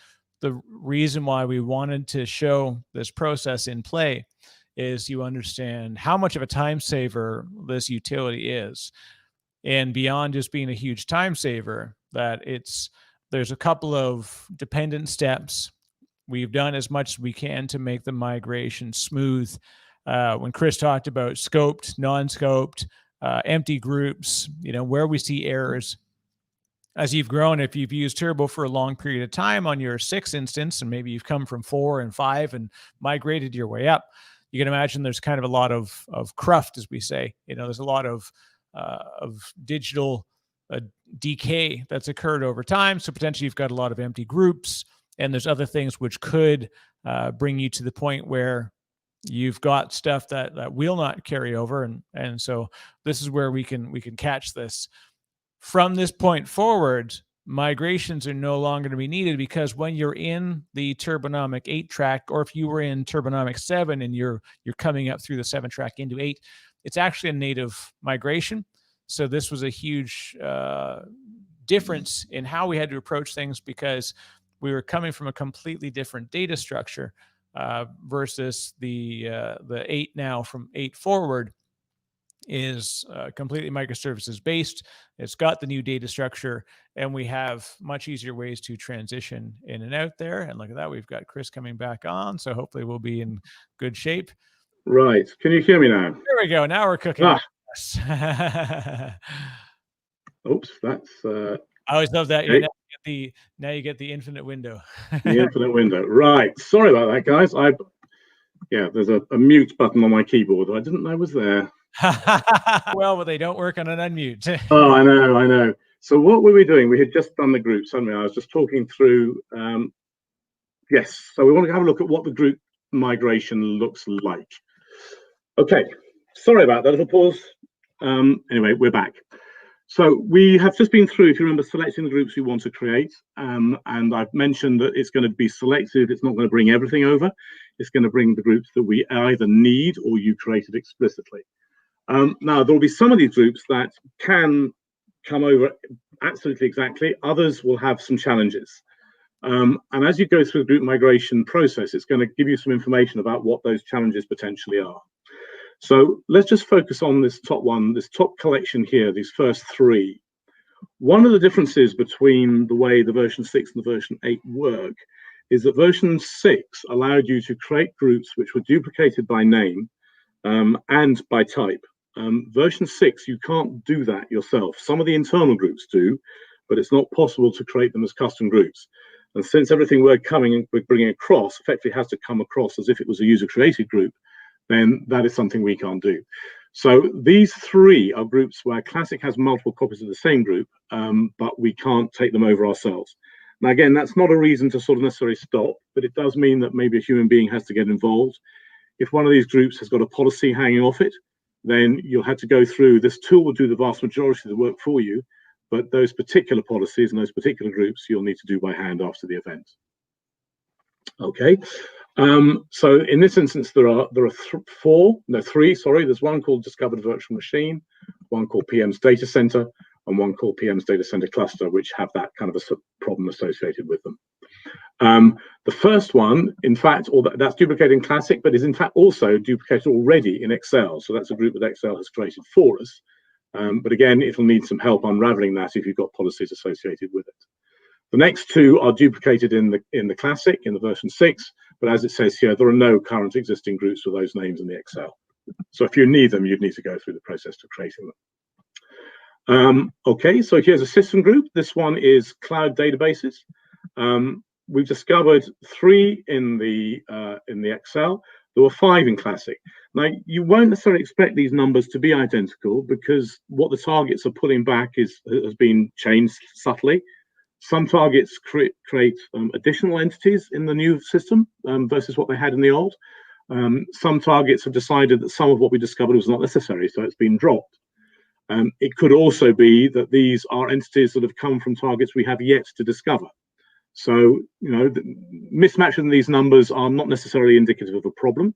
Speaker 1: the reason why we wanted to show this process in play is you understand how much of a time saver this utility is. And beyond just being a huge time saver, that there's a couple of dependent steps. We've done as much as we can to make the migration smooth. When Chris talked about scoped, non-scoped, empty groups, where we see errors, as you've grown, if you've used Turbo for a long period of time on your 6 instance, and maybe you've come from 4 and 5 and migrated your way up, you can imagine there's kind of a lot of cruft, as we say. There's a lot of digital decay that's occurred over time. So potentially you've got a lot of empty groups, and there's other things which could bring you to the point where you've got stuff that will not carry over. And so this is where we can catch this. From this point forward, migrations are no longer going to be needed, because when you're in the Turbonomic 8-track, or if you were in Turbonomic 7 and you're coming up through the 7-track into 8, it's actually a native migration. So this was a huge difference in how we had to approach things, because we were coming from a completely different data structure versus the 8 now from 8 forward is completely microservices based. It's got the new data structure, and we have much easier ways to transition in and out there. And look at that, we've got Chris coming back on, so hopefully we'll be in good shape.
Speaker 2: Right, can you hear me now?
Speaker 1: There we go. Now we're cooking.
Speaker 2: Oops, that's
Speaker 1: I always love that. Okay. Now you get the infinite window.
Speaker 2: The infinite window. Right, sorry about that, guys. There's a mute button on my keyboard that I didn't know was there.
Speaker 1: Well, they don't work on an unmute.
Speaker 2: Oh, I know. So what were we doing? We had just done the groups, hadn't we? I was just talking through. Yes, so we want to have a look at what the group migration looks like. Okay, sorry about that little pause. Anyway, we're back. So we have just been through, if you remember, selecting the groups we want to create. And I've mentioned that it's going to be selective. It's not going to bring everything over. It's going to bring the groups that we either need or you created explicitly. Now, there will be some of these groups that can come over absolutely exactly. Others will have some challenges. And as you go through the group migration process, it's going to give you some information about what those challenges potentially are. So let's just focus on this top one, this top collection here, these first three. One of the differences between the way the version 6 and the version 8 work is that version 6 allowed you to create groups which were duplicated by name and by type. Version 6, you can't do that yourself. Some of the internal groups do, but it's not possible to create them as custom groups. And since everything we're bringing across effectively has to come across as if it was a user-created group, then that is something we can't do. So these three are groups where Classic has multiple copies of the same group, but we can't take them over ourselves. Now, again, that's not a reason to sort of necessarily stop, but it does mean that maybe a human being has to get involved. If one of these groups has got a policy hanging off it, then you'll have to go through. This tool will do the vast majority of the work for you, but those particular policies and those particular groups you'll need to do by hand after the event. Okay. So in this instance, there are three. There's one called Discovered Virtual Machine, one called PM's Data Center, and one called PM's Data Center Cluster, which have that kind of a problem associated with them. The first one, in fact, that's duplicating Classic, but is in fact also duplicated already in Excel. So that's a group that Excel has created for us. But again, it'll need some help unraveling that if you've got policies associated with it. The next two are duplicated in the Classic, in the version 6, but as it says here, there are no current existing groups with those names in the Excel. So if you need them, you'd need to go through the process to creating them. Okay, so here's a system group. This one is cloud databases. We've discovered 3 in the Excel. There were 5 in Classic. Now, you won't necessarily expect these numbers to be identical because what the targets are pulling back has been changed subtly. Some targets create additional entities in the new system versus what they had in the old. Some targets have decided that some of what we discovered was not necessary, so it's been dropped. It could also be that these are entities that have come from targets we have yet to discover. So, you know, the mismatches in these numbers are not necessarily indicative of a problem.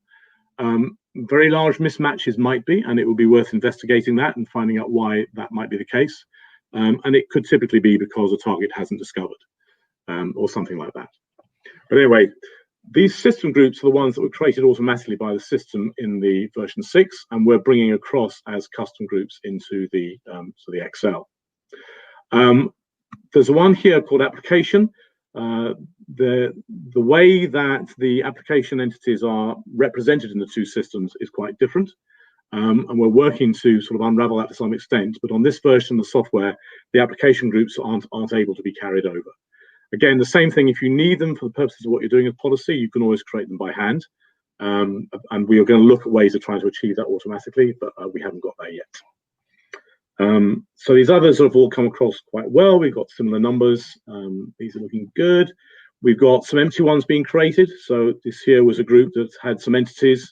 Speaker 2: Very large mismatches might be, and it would be worth investigating that and finding out why that might be the case. And it could typically be because a target hasn't discovered or something like that. But anyway, these system groups are the ones that were created automatically by the system in the version 6, and we're bringing across as custom groups into the Excel. There's one here called application. The way that the application entities are represented in the two systems is quite different. And we're working to sort of unravel that to some extent, but on this version of the software, the application groups aren't able to be carried over. Again, the same thing, if you need them for the purposes of what you're doing with policy, you can always create them by hand. And we are going to look at ways of trying to achieve that automatically, but we haven't got there yet. So these others have all come across quite well. We've got similar numbers. These are looking good. We've got some empty ones being created. So this here was a group that had some entities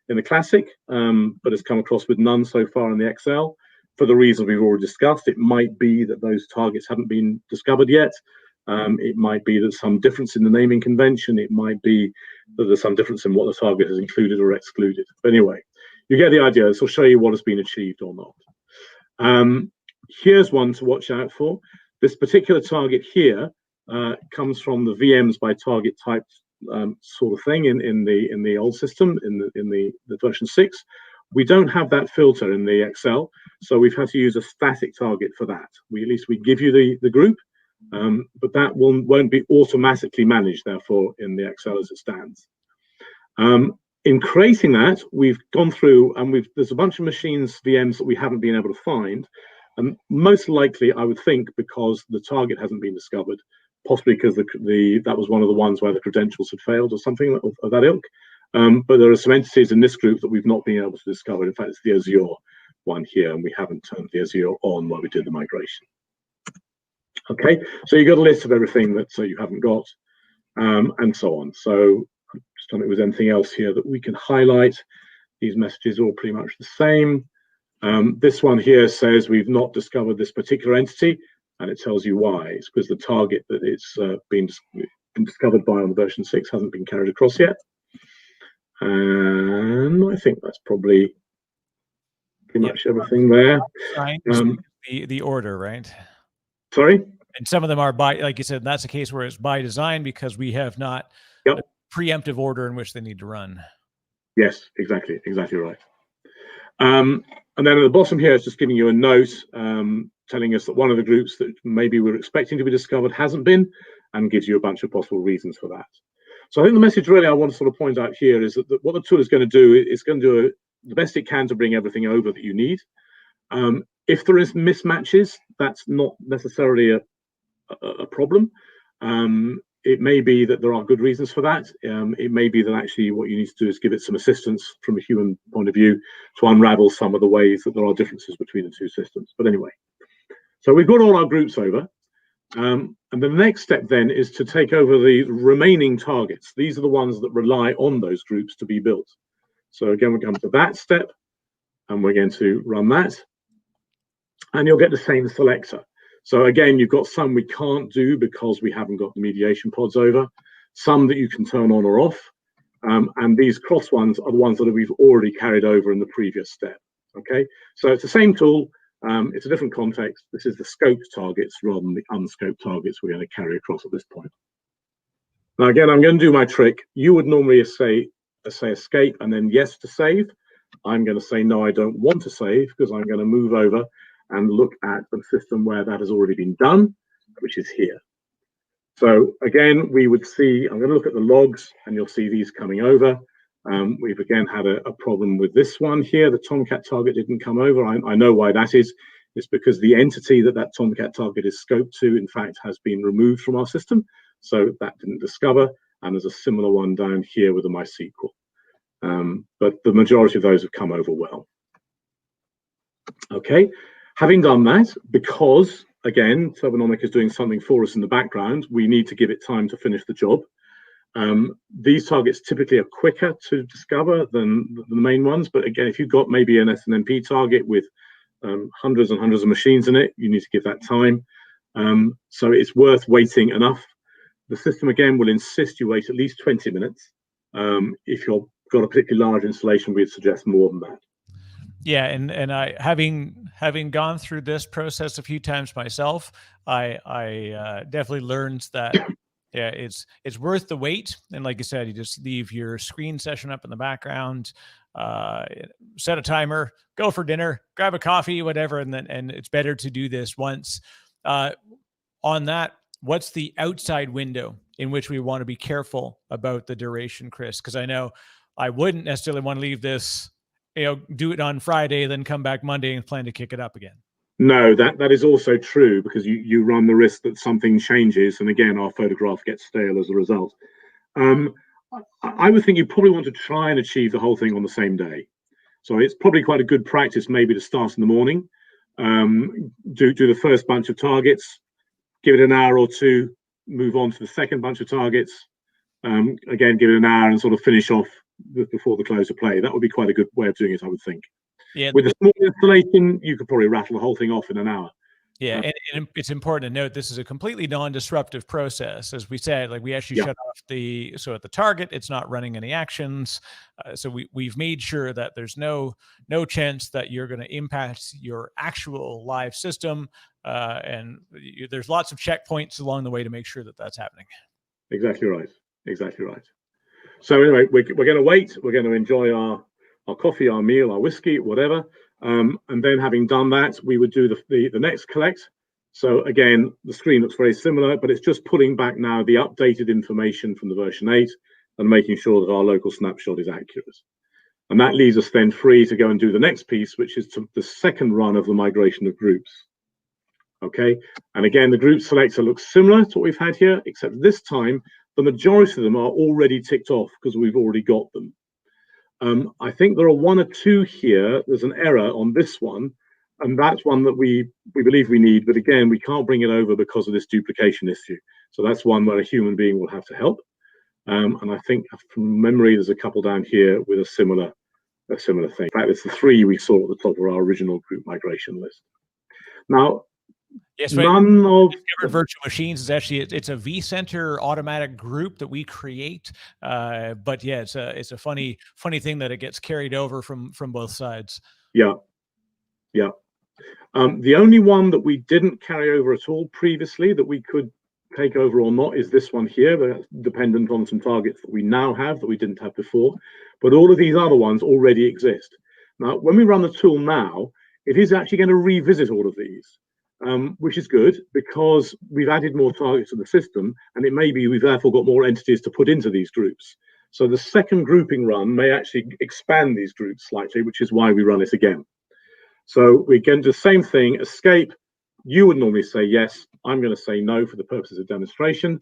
Speaker 2: in the Classic, but has come across with none so far in the Excel. For the reason we've already discussed, it might be that those targets haven't been discovered yet. It might be that some difference in the naming convention. It might be that there's some difference in what the target has included or excluded. But anyway, you get the idea. This will show you what has been achieved or not. Here's one to watch out for. This particular target here comes from the VMs by target type sort of thing in the old system, in the version 6. We don't have that filter in the Excel, so we've had to use a static target for that. At least we give you the group, but that won't be automatically managed, therefore, in the Excel as it stands. In creating that, we've gone through and there's a bunch of machines, VMs, that we haven't been able to find. Most likely, I would think, because the target hasn't been discovered, possibly because that was one of the ones where the credentials had failed or something of that ilk. But there are some entities in this group that we've not been able to discover. In fact, it's the Azure one here, and we haven't turned the Azure on while we did the migration. Okay, so you got a list of everything that you haven't got, and so on. So just wondering if there's anything else here that we can highlight. These messages are all pretty much the same. This one here says we've not discovered this particular entity, and it tells you why. It's because the target that it's been discovered by on version 6 hasn't been carried across yet. And I think that's probably pretty much everything there.
Speaker 1: The order, right?
Speaker 2: Sorry?
Speaker 1: And some of them are by, like you said, that's a case where it's by design because we have not
Speaker 2: Yep.
Speaker 1: a preemptive order in which they need to run.
Speaker 2: Yes, exactly right. And then at the bottom here, it's just giving you a note telling us that one of the groups that maybe we're expecting to be discovered hasn't been, and gives you a bunch of possible reasons for that. So I think the message really I want to sort of point out here is that what the tool is going to do is going to do the best it can to bring everything over that you need. If there is mismatches, that's not necessarily a problem. It may be that there are good reasons for that. It may be that actually what you need to do is give it some assistance from a human point of view to unravel some of the ways that there are differences between the two systems. But anyway, so we've got all our groups over. And the next step then is to take over the remaining targets. These are the ones that rely on those groups to be built. So again, we come to that step and we're going to run that. And you'll get the same selector. So again, you've got some we can't do because we haven't got the mediation pods over, some that you can turn on or off. And these cross ones are the ones that we've already carried over in the previous step. Okay, so it's the same tool. It's a different context. This is the scoped targets rather than the unscoped targets we're going to carry across at this point. Now, again, I'm going to do my trick. You would normally say escape and then yes to save. I'm going to say no, I don't want to save because I'm going to move over and look at the system where that has already been done, which is here. So again, we would see, I'm going to look at the logs and you'll see these coming over. We've again had a problem with this one here. The Tomcat target didn't come over. I know why that is. It's because the entity that Tomcat target is scoped to, in fact, has been removed from our system. So that didn't discover. And there's a similar one down here with a MySQL. But the majority of those have come over well. Okay. Having done that, because, again, Turbonomic is doing something for us in the background, we need to give it time to finish the job. These targets typically are quicker to discover than the main ones. But again, if you've got maybe an SNMP target with hundreds and hundreds of machines in it, you need to give that time. So it's worth waiting enough. The system, again, will insist you wait at least 20 minutes. If you've got a particularly large installation, we'd suggest more than that.
Speaker 1: Yeah, and I having gone through this process a few times myself, I definitely learned that yeah, it's worth the wait. And like you said, you just leave your screen session up in the background, set a timer, go for dinner, grab a coffee, whatever, and it's better to do this once. On that, what's the outside window in which we want to be careful about the duration, Chris? Because I know I wouldn't necessarily want to leave this, do it on Friday, then come back Monday and plan to kick it up again.
Speaker 2: No, that is also true because you run the risk that something changes, and again, our photograph gets stale as a result. I would think you probably want to try and achieve the whole thing on the same day. So it's probably quite a good practice maybe to start in the morning, do the first bunch of targets, give it an hour or two, move on to the second bunch of targets, again, give it an hour and sort of finish off before the close of play. That would be quite a good way of doing it, I would think. Yeah, with a small installation, you could probably rattle the whole thing off in an hour.
Speaker 1: Yeah, and it's important to note this is a completely non-disruptive process. As we said, like we actually shut off so at the target, it's not running any actions. So we've made sure that there's no chance that you're going to impact your actual live system. And there's lots of checkpoints along the way to make sure that that's happening.
Speaker 2: Exactly right. Exactly right. So anyway, we're going to wait. We're going to enjoy our coffee, our meal, our whiskey, whatever. And then having done that, we would do the next collect. So again, the screen looks very similar, but it's just pulling back now the updated information from the version 8 and making sure that our local snapshot is accurate. And that leaves us then free to go and do the next piece, which is the second run of the migration of groups. Okay, and again, the group selector looks similar to what we've had here, except this time, the majority of them are already ticked off because we've already got them. I think there are one or two here. There's an error on this one, and that's one that we believe we need, but again, we can't bring it over because of this duplication issue. So that's one where a human being will have to help. And I think from memory, there's a couple down here with a similar thing. In fact, it's the 3 we saw at the top of our original group migration list. Now,
Speaker 1: yes,
Speaker 2: none of
Speaker 1: virtual machines is actually it's a vCenter automatic group that we create. But yeah, it's a funny thing that it gets carried over from both sides.
Speaker 2: Yeah. The only one that we didn't carry over at all previously that we could take over or not is this one here. That's dependent on some targets that we now have that we didn't have before. But all of these other ones already exist. Now, when we run the tool now, it is actually going to revisit all of these, which is good because we've added more targets to the system, and it may be we've therefore got more entities to put into these groups. So the second grouping run may actually expand these groups slightly, which is why we run it again. So we can do the same thing, escape. You would normally say yes. I'm going to say no for the purposes of demonstration.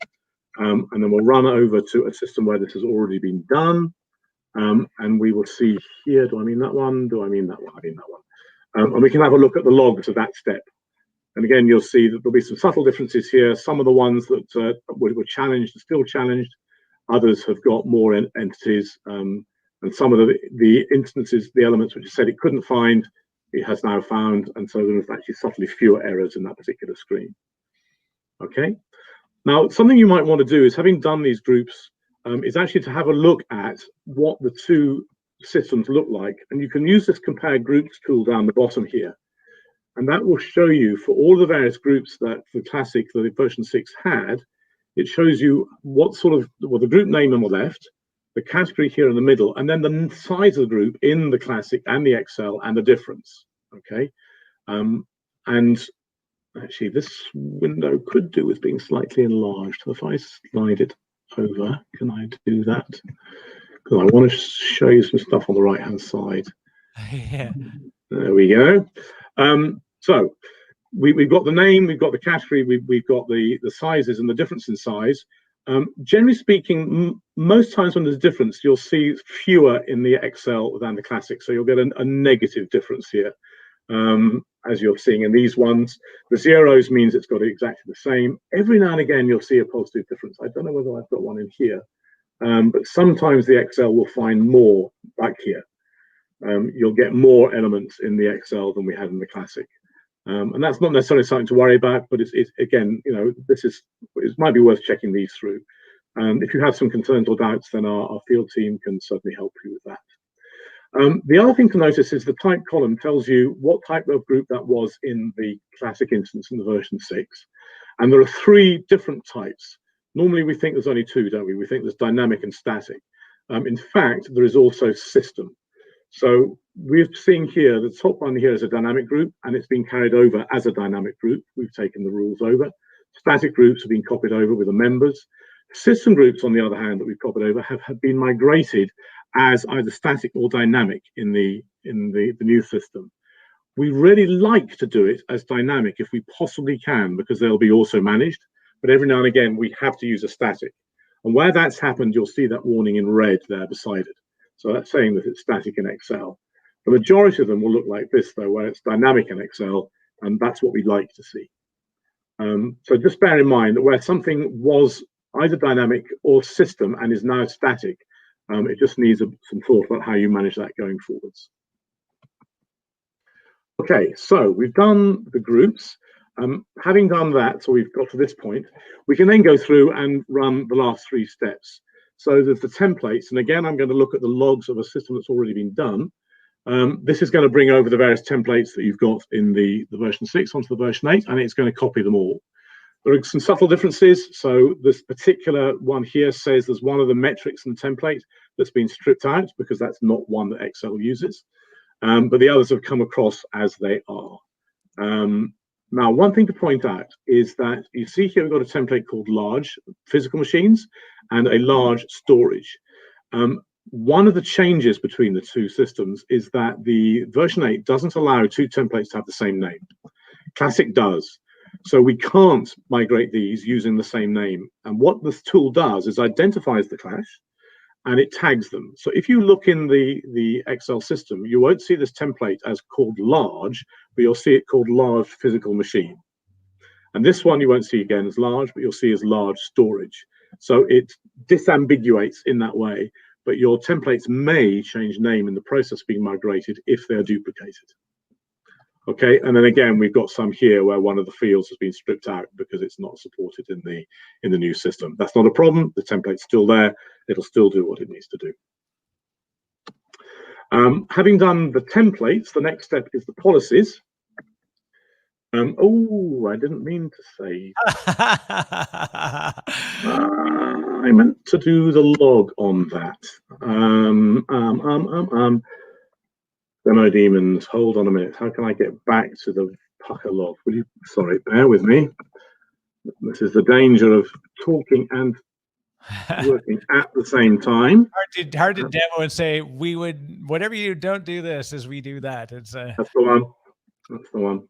Speaker 2: And then we'll run over to a system where this has already been done. And we will see here, do I mean that one? Do I mean that one? I mean that one. And we can have a look at the logs of that step. And again, you'll see that there'll be some subtle differences here. Some of the ones that were challenged are still challenged. Others have got more entities. And some of the instances, the elements which it said it couldn't find, it has now found. And so there's actually subtly fewer errors in that particular screen. Okay. Now, something you might want to do is, having done these groups, is actually to have a look at what the two systems look like. And you can use this compare groups tool down the bottom here. And that will show you for all the various groups that the Classic, the version 6 had, it shows you what sort of, well, the group name on the left, the category here in the middle, and then the size of the group in the Classic and the XL and the difference. Okay. And actually, this window could do with being slightly enlarged. So if I slide it over, can I do that? Because I want to show you some stuff on the right hand side.
Speaker 1: Yeah.
Speaker 2: There we go. So we've got the name, we've got the category, we've got the sizes and the difference in size. Generally speaking, most times when there's a difference, you'll see fewer in the XL than the Classic. So you'll get a negative difference here. As you're seeing in these ones, the zeros means it's got exactly the same. Every now and again, you'll see a positive difference. I don't know whether I've got one in here, but sometimes the XL will find more back here. You'll get more elements in the XL than we had in the Classic. And that's not necessarily something to worry about, but it's again, you know, it might be worth checking these through. If you have some concerns or doubts, then our field team can certainly help you with that. The other thing to notice is the type column tells you what type of group that was in the Classic instance in the version 6. And there are 3 different types. Normally we think there's only 2, don't we? We think there's dynamic and static. In fact, there is also system. So we're seeing here, the top one here is a dynamic group, and it's been carried over as a dynamic group. We've taken the rules over. Static groups have been copied over with the members. System groups, on the other hand, that we've copied over have been migrated as either static or dynamic in the new system. We really like to do it as dynamic if we possibly can, because they'll be also managed. But every now and again, we have to use a static. And where that's happened, you'll see that warning in red there beside it. So that's saying that it's static in Excel. The majority of them will look like this, though, where it's dynamic in Excel, and that's what we'd like to see. So just bear in mind that where something was either dynamic or system and is now static, it just needs some thought about how you manage that going forwards. Okay, so we've done the groups. Having done that, so we've got to this point, we can then go through and run the last 3 steps. So there's the templates, and again, I'm going to look at the logs of a system that's already been done. This is going to bring over the various templates that you've got in the version 6 onto the version 8, and it's going to copy them all. There are some subtle differences. So this particular one here says there's one of the metrics in the template that's been stripped out because that's not one that Excel uses. But the others have come across as they are. Now, one thing to point out is that you see here we've got a template called large physical machines and a large storage. One of the changes between the 2 systems is that the version 8 doesn't allow 2 templates to have the same name. Classic does. So we can't migrate these using the same name. And what this tool does is identifies the clash and it tags them. So if you look in the Excel system, you won't see this template as called large, but you'll see it called large physical machine. And this one you won't see again as large, but you'll see as large storage. So it disambiguates in that way, but your templates may change name in the process of being migrated if they're duplicated. Okay, and then again, we've got some here where one of the fields has been stripped out because it's not supported in the new system. That's not a problem. The template's still there. It'll still do what it needs to do. Having done the templates, the next step is the policies. Oh, I didn't mean to say. I meant to do the log on that. Demo demons, hold on a minute. How can I get back to the Pucker log? Will you, sorry, bear with me. This is the danger of talking and working at the same time.
Speaker 1: Hard to demo and say, we would, whatever you don't do this as we do that. It's
Speaker 2: That's the one. That's the one.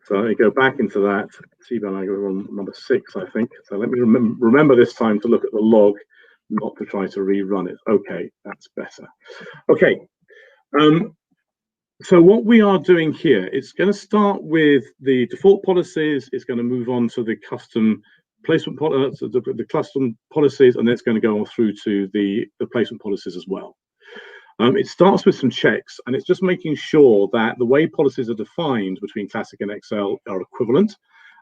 Speaker 2: So let me go back into that. See, when I go on number 6, I think. So let me remember this time to look at the log, not to try to rerun it. Okay, that's better. Okay. So what we are doing here, it's going to start with the default policies. It's going to move on to the custom placement the custom policies, and then it's going to go on through to the placement policies as well. It starts with some checks, and it's just making sure that the way policies are defined between Classic and Excel are equivalent,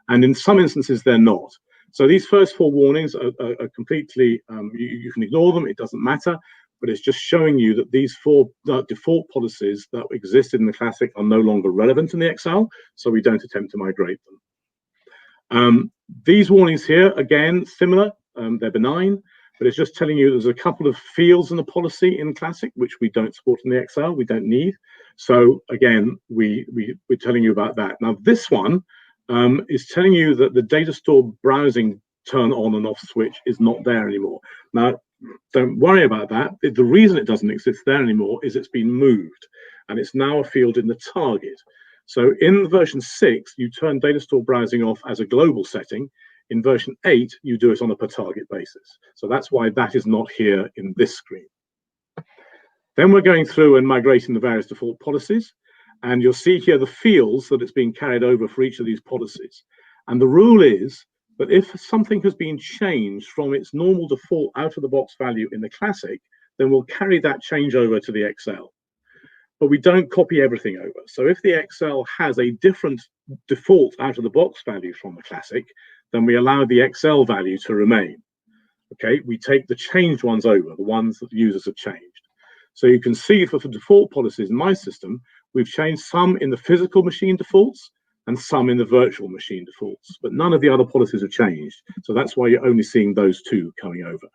Speaker 2: and in some instances they're not. So these first 4 warnings are completely, you can ignore them, it doesn't matter, but it's just showing you that these 4 default policies that existed in the Classic are no longer relevant in the Excel, so we don't attempt to migrate them. These warnings here, again, similar, they're benign, but it's just telling you there's a couple of fields in the policy in Classic which we don't support in the Excel, we don't need. So again, we're telling you about that. Now this one is telling you that the data store browsing turn on and off switch is not there anymore. Now, don't worry about that. The reason it doesn't exist there anymore is it's been moved, and it's now a field in the target. So in version 6, you turn data store browsing off as a global setting. In version 8, you do it on a per target basis. So that's why that is not here in this screen. Then we're going through and migrating the various default policies, and you'll see here the fields that it's being carried over for each of these policies. And the rule is that if something has been changed from its normal default out-of-the-box value in the Classic, then we'll carry that change over to the Excel. But we don't copy everything over. So if the Excel has a different default out-of-the-box value from the Classic, then we allow the Excel value to remain. Okay, we take the changed ones over, the ones that users have changed. So you can see for the default policies in my system, we've changed some in the physical machine defaults and some in the virtual machine defaults, but none of the other policies have changed. So that's why you're only seeing those 2 coming over.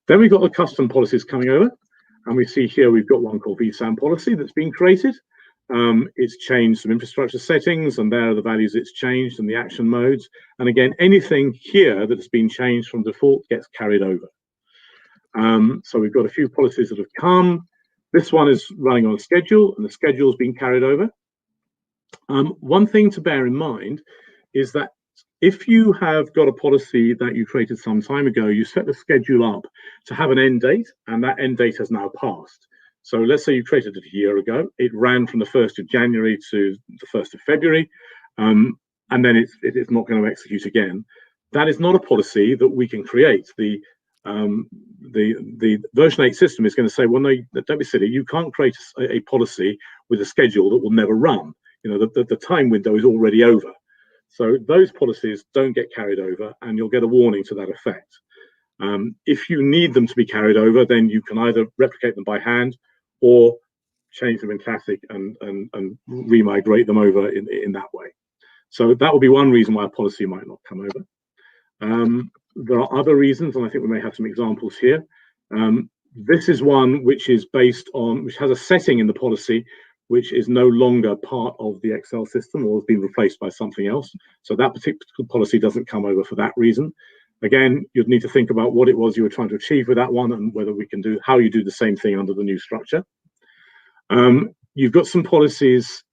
Speaker 2: Then we've got the custom policies coming over, and we see here we've got one called vSAN policy that's been created. It's changed some infrastructure settings, and there are the values it's changed and the action modes. And again, anything here that's been changed from default gets carried over. So we've got a few policies that have come. This one is running on a schedule, and the schedule is being carried over. One thing to bear in mind is that if you have got a policy that you created some time ago, you set the schedule up to have an end date, and that end date has now passed. So let's say you created it a year ago, it ran from the 1st of January to the 1st of February, and then it's not going to execute again. That is not a policy that we can create. The version 8 system is going to say, well, no, don't be silly, you can't create a policy with a schedule that will never run. You know, the time window is already over. So those policies don't get carried over, and you'll get a warning to that effect. If you need them to be carried over, then you can either replicate them by hand or change them in Classic and remigrate them over in that way. So that will be one reason why a policy might not come over. There are other reasons, and I think we may have some examples here. This is one which is based on, which has a setting in the policy which is no longer part of the Excel system or has been replaced by something else. So that particular policy doesn't come over for that reason. Again, you'd need to think about what it was you were trying to achieve with that one and whether we can do, how you do the same thing under the new structure. You've got some policies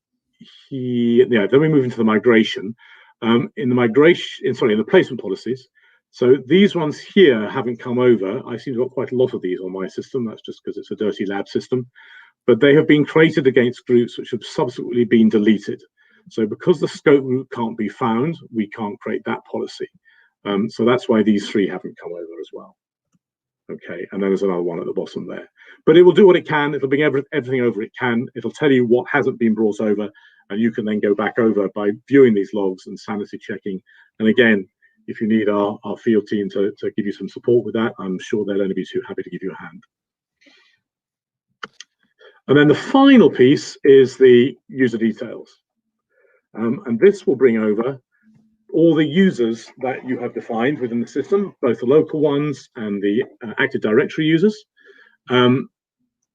Speaker 2: here. Yeah, then we move into the migration. In the placement policies. So these ones here haven't come over. I seem to have got quite a lot of these on my system. That's just because it's a dirty lab system. But they have been created against groups which have subsequently been deleted. So because the scope group can't be found, we can't create that policy. So that's why these 3 haven't come over as well. Okay, and then there's another one at the bottom there. But it will do what it can. It'll bring everything over it can. It'll tell you what hasn't been brought over, and you can then go back over by viewing these logs and sanity checking. And again, if you need our field team to give you some support with that, I'm sure they'll only be too happy to give you a hand. And then the final piece is the user details. And this will bring over all the users that you have defined within the system, both the local ones and the Active Directory users.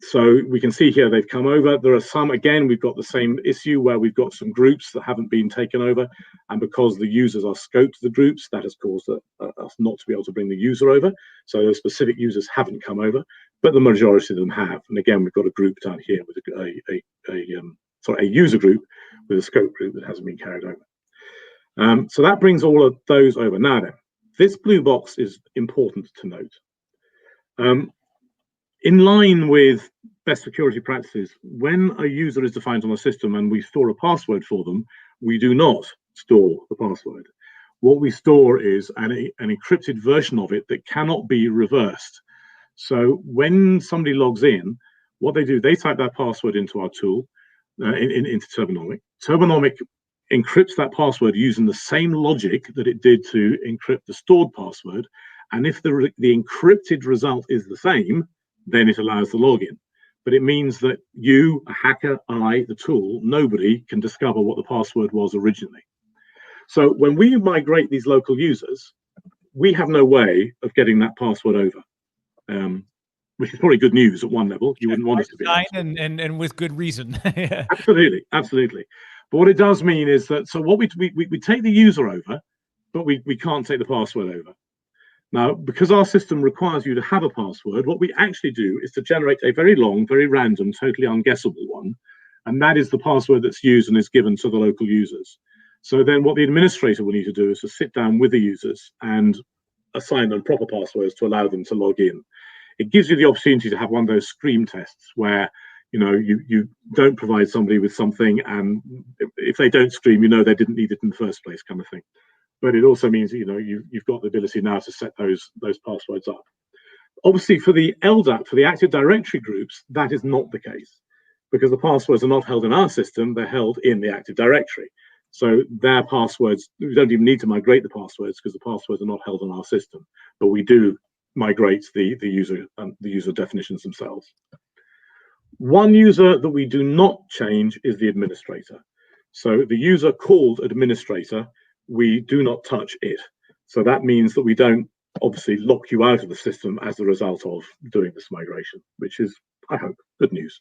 Speaker 2: So we can see here they've come over. There are some, again, we've got the same issue where we've got some groups that haven't been taken over. And because the users are scoped to the groups, that has caused us not to be able to bring the user over. So those specific users haven't come over, but the majority of them have. And again, we've got a group down here with a user group with a scope group that hasn't been carried over. So that brings all of those over. Now then, this blue box is important to note. In line with best security practices, when a user is defined on a system and we store a password for them, we do not store the password. What we store is an encrypted version of it that cannot be reversed. So when somebody logs in, what they do, they type that password into our tool, into Turbonomic. Turbonomic encrypts that password using the same logic that it did to encrypt the stored password. And if the encrypted result is the same, then it allows the login. But it means that you, a hacker, I, the tool, nobody can discover what the password was originally. So when we migrate these local users, we have no way of getting that password over, which is probably good news at one level. You wouldn't want us to be able to.
Speaker 1: And with good reason. Yeah.
Speaker 2: Absolutely, absolutely. But what it does mean is that, so what we take the user over, but we can't take the password over. Now, because our system requires you to have a password, what we actually do is to generate a very long, very random, totally unguessable one. And that is the password that's used and is given to the local users. So then what the administrator will need to do is to sit down with the users and assign them proper passwords to allow them to log in. It gives you the opportunity to have one of those scream tests where, you know, you don't provide somebody with something, and if they don't scream, you know they didn't need it in the first place, kind of thing. But it also means that, you know, you've got the ability now to set those passwords up. Obviously, for the LDAP, for the Active Directory groups, that is not the case, because the passwords are not held in our system, they're held in the Active Directory. So their passwords, we don't even need to migrate the passwords because the passwords are not held in our system, but we do migrate the user definitions themselves. One user that we do not change is the administrator. So the user called administrator, we do not touch it. So that means that we don't obviously lock you out of the system as a result of doing this migration, which is, I hope, good news.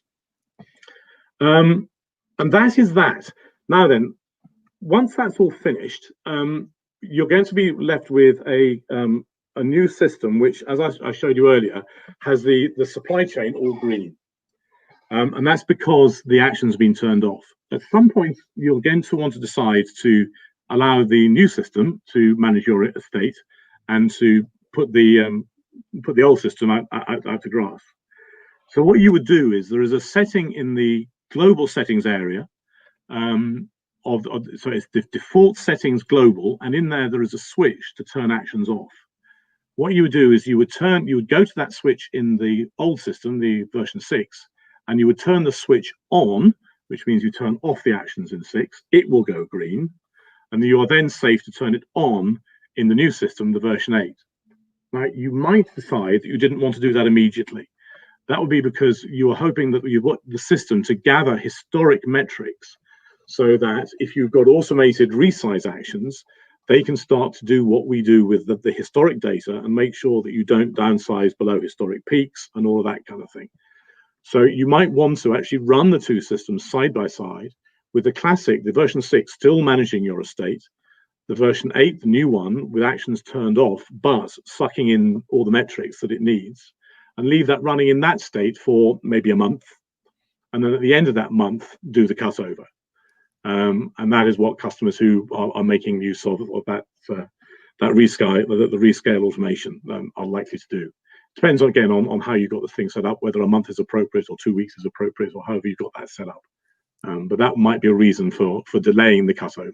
Speaker 2: And that is that. Now then, once that's all finished, you're going to be left with a new system, which, as I showed you earlier, has the supply chain all green. And that's because the action's been turned off. At some point, you're going to want to decide to allow the new system to manage your estate and to put the old system out to grass. So what you would do is there is a setting in the global settings area so it's the default settings global, and in there is a switch to turn actions off. What you would do is you would go to that switch in the old system, the version 6, and you would turn the switch on, which means you turn off the actions in 6. It will go green. And you are then safe to turn it on in the new system, the version 8. Now, you might decide that you didn't want to do that immediately. That would be because you are hoping that you've got the system to gather historic metrics so that if you've got automated resize actions, they can start to do what we do with the historic data and make sure that you don't downsize below historic peaks and all of that kind of thing. So you might want to actually run the two systems side by side, with the classic, the version 6, still managing your estate, the version 8, the new one, with actions turned off, but sucking in all the metrics that it needs, and leave that running in that state for maybe a month. And then at the end of that month, do the cutover. And that is what customers who are making use of that rescale automation are likely to do. Depends, again, on how you got the thing set up, whether a month is appropriate or 2 weeks is appropriate, or however you've got that set up. But that might be a reason for delaying the cutover.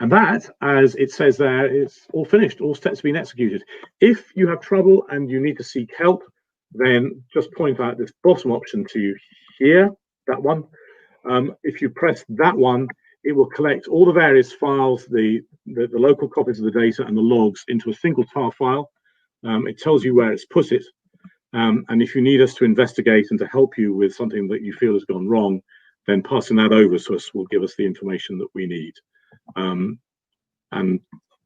Speaker 2: And that, as it says there, is all finished, all steps have been executed. If you have trouble and you need to seek help, then just point out this bottom option to you here, that one. If you press that one, it will collect all the various files, the local copies of the data and the logs into a single tar file. It tells you where it's put it. And if you need us to investigate and to help you with something that you feel has gone wrong, then passing that over to us will give us the information that we need. And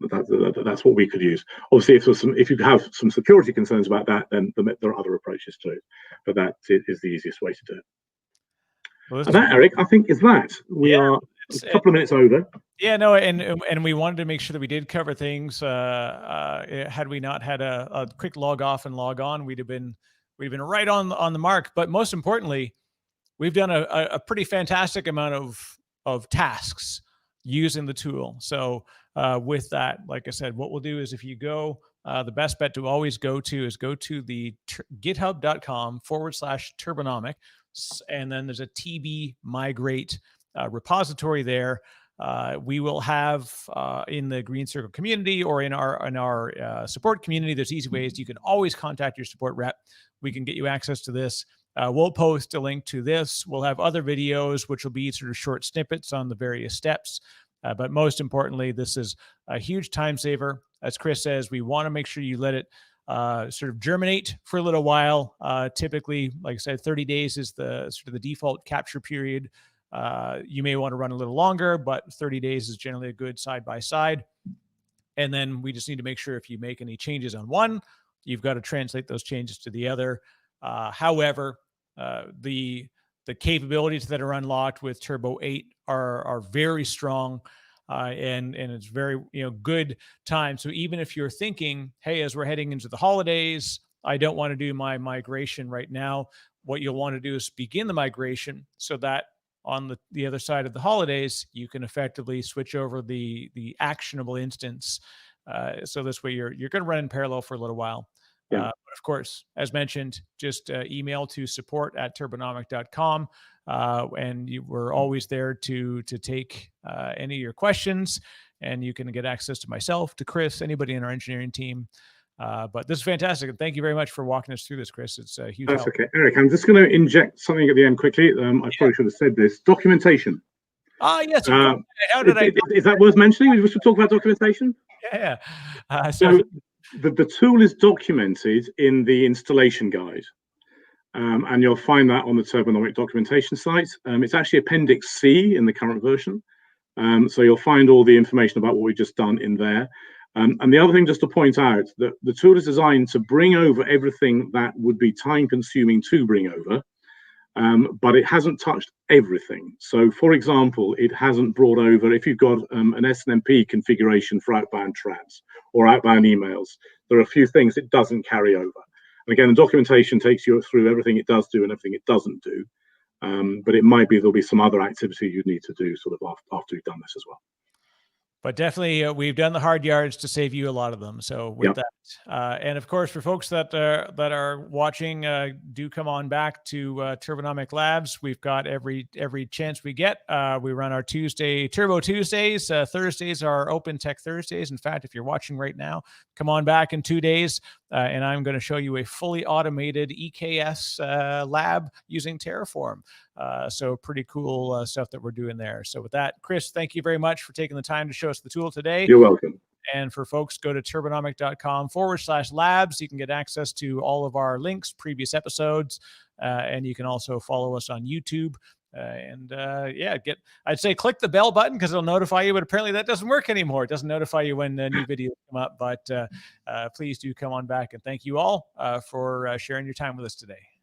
Speaker 2: that's what we could use. Obviously, if you have some security concerns about that, then there are other approaches to it. But that is the easiest way to do it. Well, and that, Eric, I think is that. We are a couple of minutes over.
Speaker 1: Yeah, no, and we wanted to make sure that we did cover things. Had we not had a quick log off and log on, we'd have been right on the mark. But most importantly, we've done a pretty fantastic amount of tasks using the tool. So with that, like I said, what we'll do is if you go, the best bet to always go to the github.com/Turbonomic, and then there's a TB migrate repository there. We will have in the Green Circle community or in our support community, there's easy ways. You can always contact your support rep. We can get you access to this. We'll post a link to this. We'll have other videos, which will be sort of short snippets on the various steps. But most importantly, this is a huge time saver. As Chris says, we want to make sure you let it sort of germinate for a little while. Typically, like I said, 30 days is the sort of the default capture period. You may want to run a little longer, but 30 days is generally a good side by side. And then we just need to make sure if you make any changes on one, you've got to translate those changes to the other. However, the capabilities that are unlocked with Turbo 8 are very strong, and it's very good time. So even if you're thinking, hey, as we're heading into the holidays, I don't want to do my migration right now, what you'll want to do is begin the migration so that on the other side of the holidays, you can effectively switch over the actionable instance. So this way you're going to run in parallel for a little while. Yeah. But of course, as mentioned, just email to support@turbonomic.com. And we're always there to take any of your questions, and you can get access to myself, to Chris, anybody in our engineering team. But this is fantastic. And thank you very much for walking us through this, Chris. It's a huge help.
Speaker 2: Okay. Eric, I'm just going to inject something at the end quickly. I probably should have said this. Documentation.
Speaker 1: Yes. How did
Speaker 2: is that worth mentioning? We should talk about documentation?
Speaker 1: Yeah.
Speaker 2: So the tool is documented in the installation guide. And you'll find that on the Turbonomic documentation site. It's actually Appendix C in the current version. So you'll find all the information about what we've just done in there. And the other thing just to point out, that the tool is designed to bring over everything that would be time consuming to bring over, but it hasn't touched everything. So for example, it hasn't brought over, if you've got an SNMP configuration for outbound trans or outbound emails, there are a few things it doesn't carry over. And again, the documentation takes you through everything it does do and everything it doesn't do. But it might be there'll be some other activity you need to do sort of after you've done this as well.
Speaker 1: But definitely, we've done the hard yards to save you a lot of them. So with that, and of course, for folks that are watching, do come on back to Turbonomic Labs. We've got every chance we get. We run our Turbo Tuesdays. Thursdays are Open Tech Thursdays. In fact, if you're watching right now, come on back in 2 days, and I'm going to show you a fully automated EKS lab using Terraform. So pretty cool stuff that we're doing there. So with that, Chris, thank you very much for taking the time to show us the tool today.
Speaker 2: You're welcome.
Speaker 1: And for folks, go to turbonomic.com/labs. You can get access to all of our links, previous episodes, and you can also follow us on YouTube. I'd say click the bell button because it'll notify you, but apparently that doesn't work anymore. It doesn't notify you when new videos come up, but please do come on back, and thank you all for sharing your time with us today.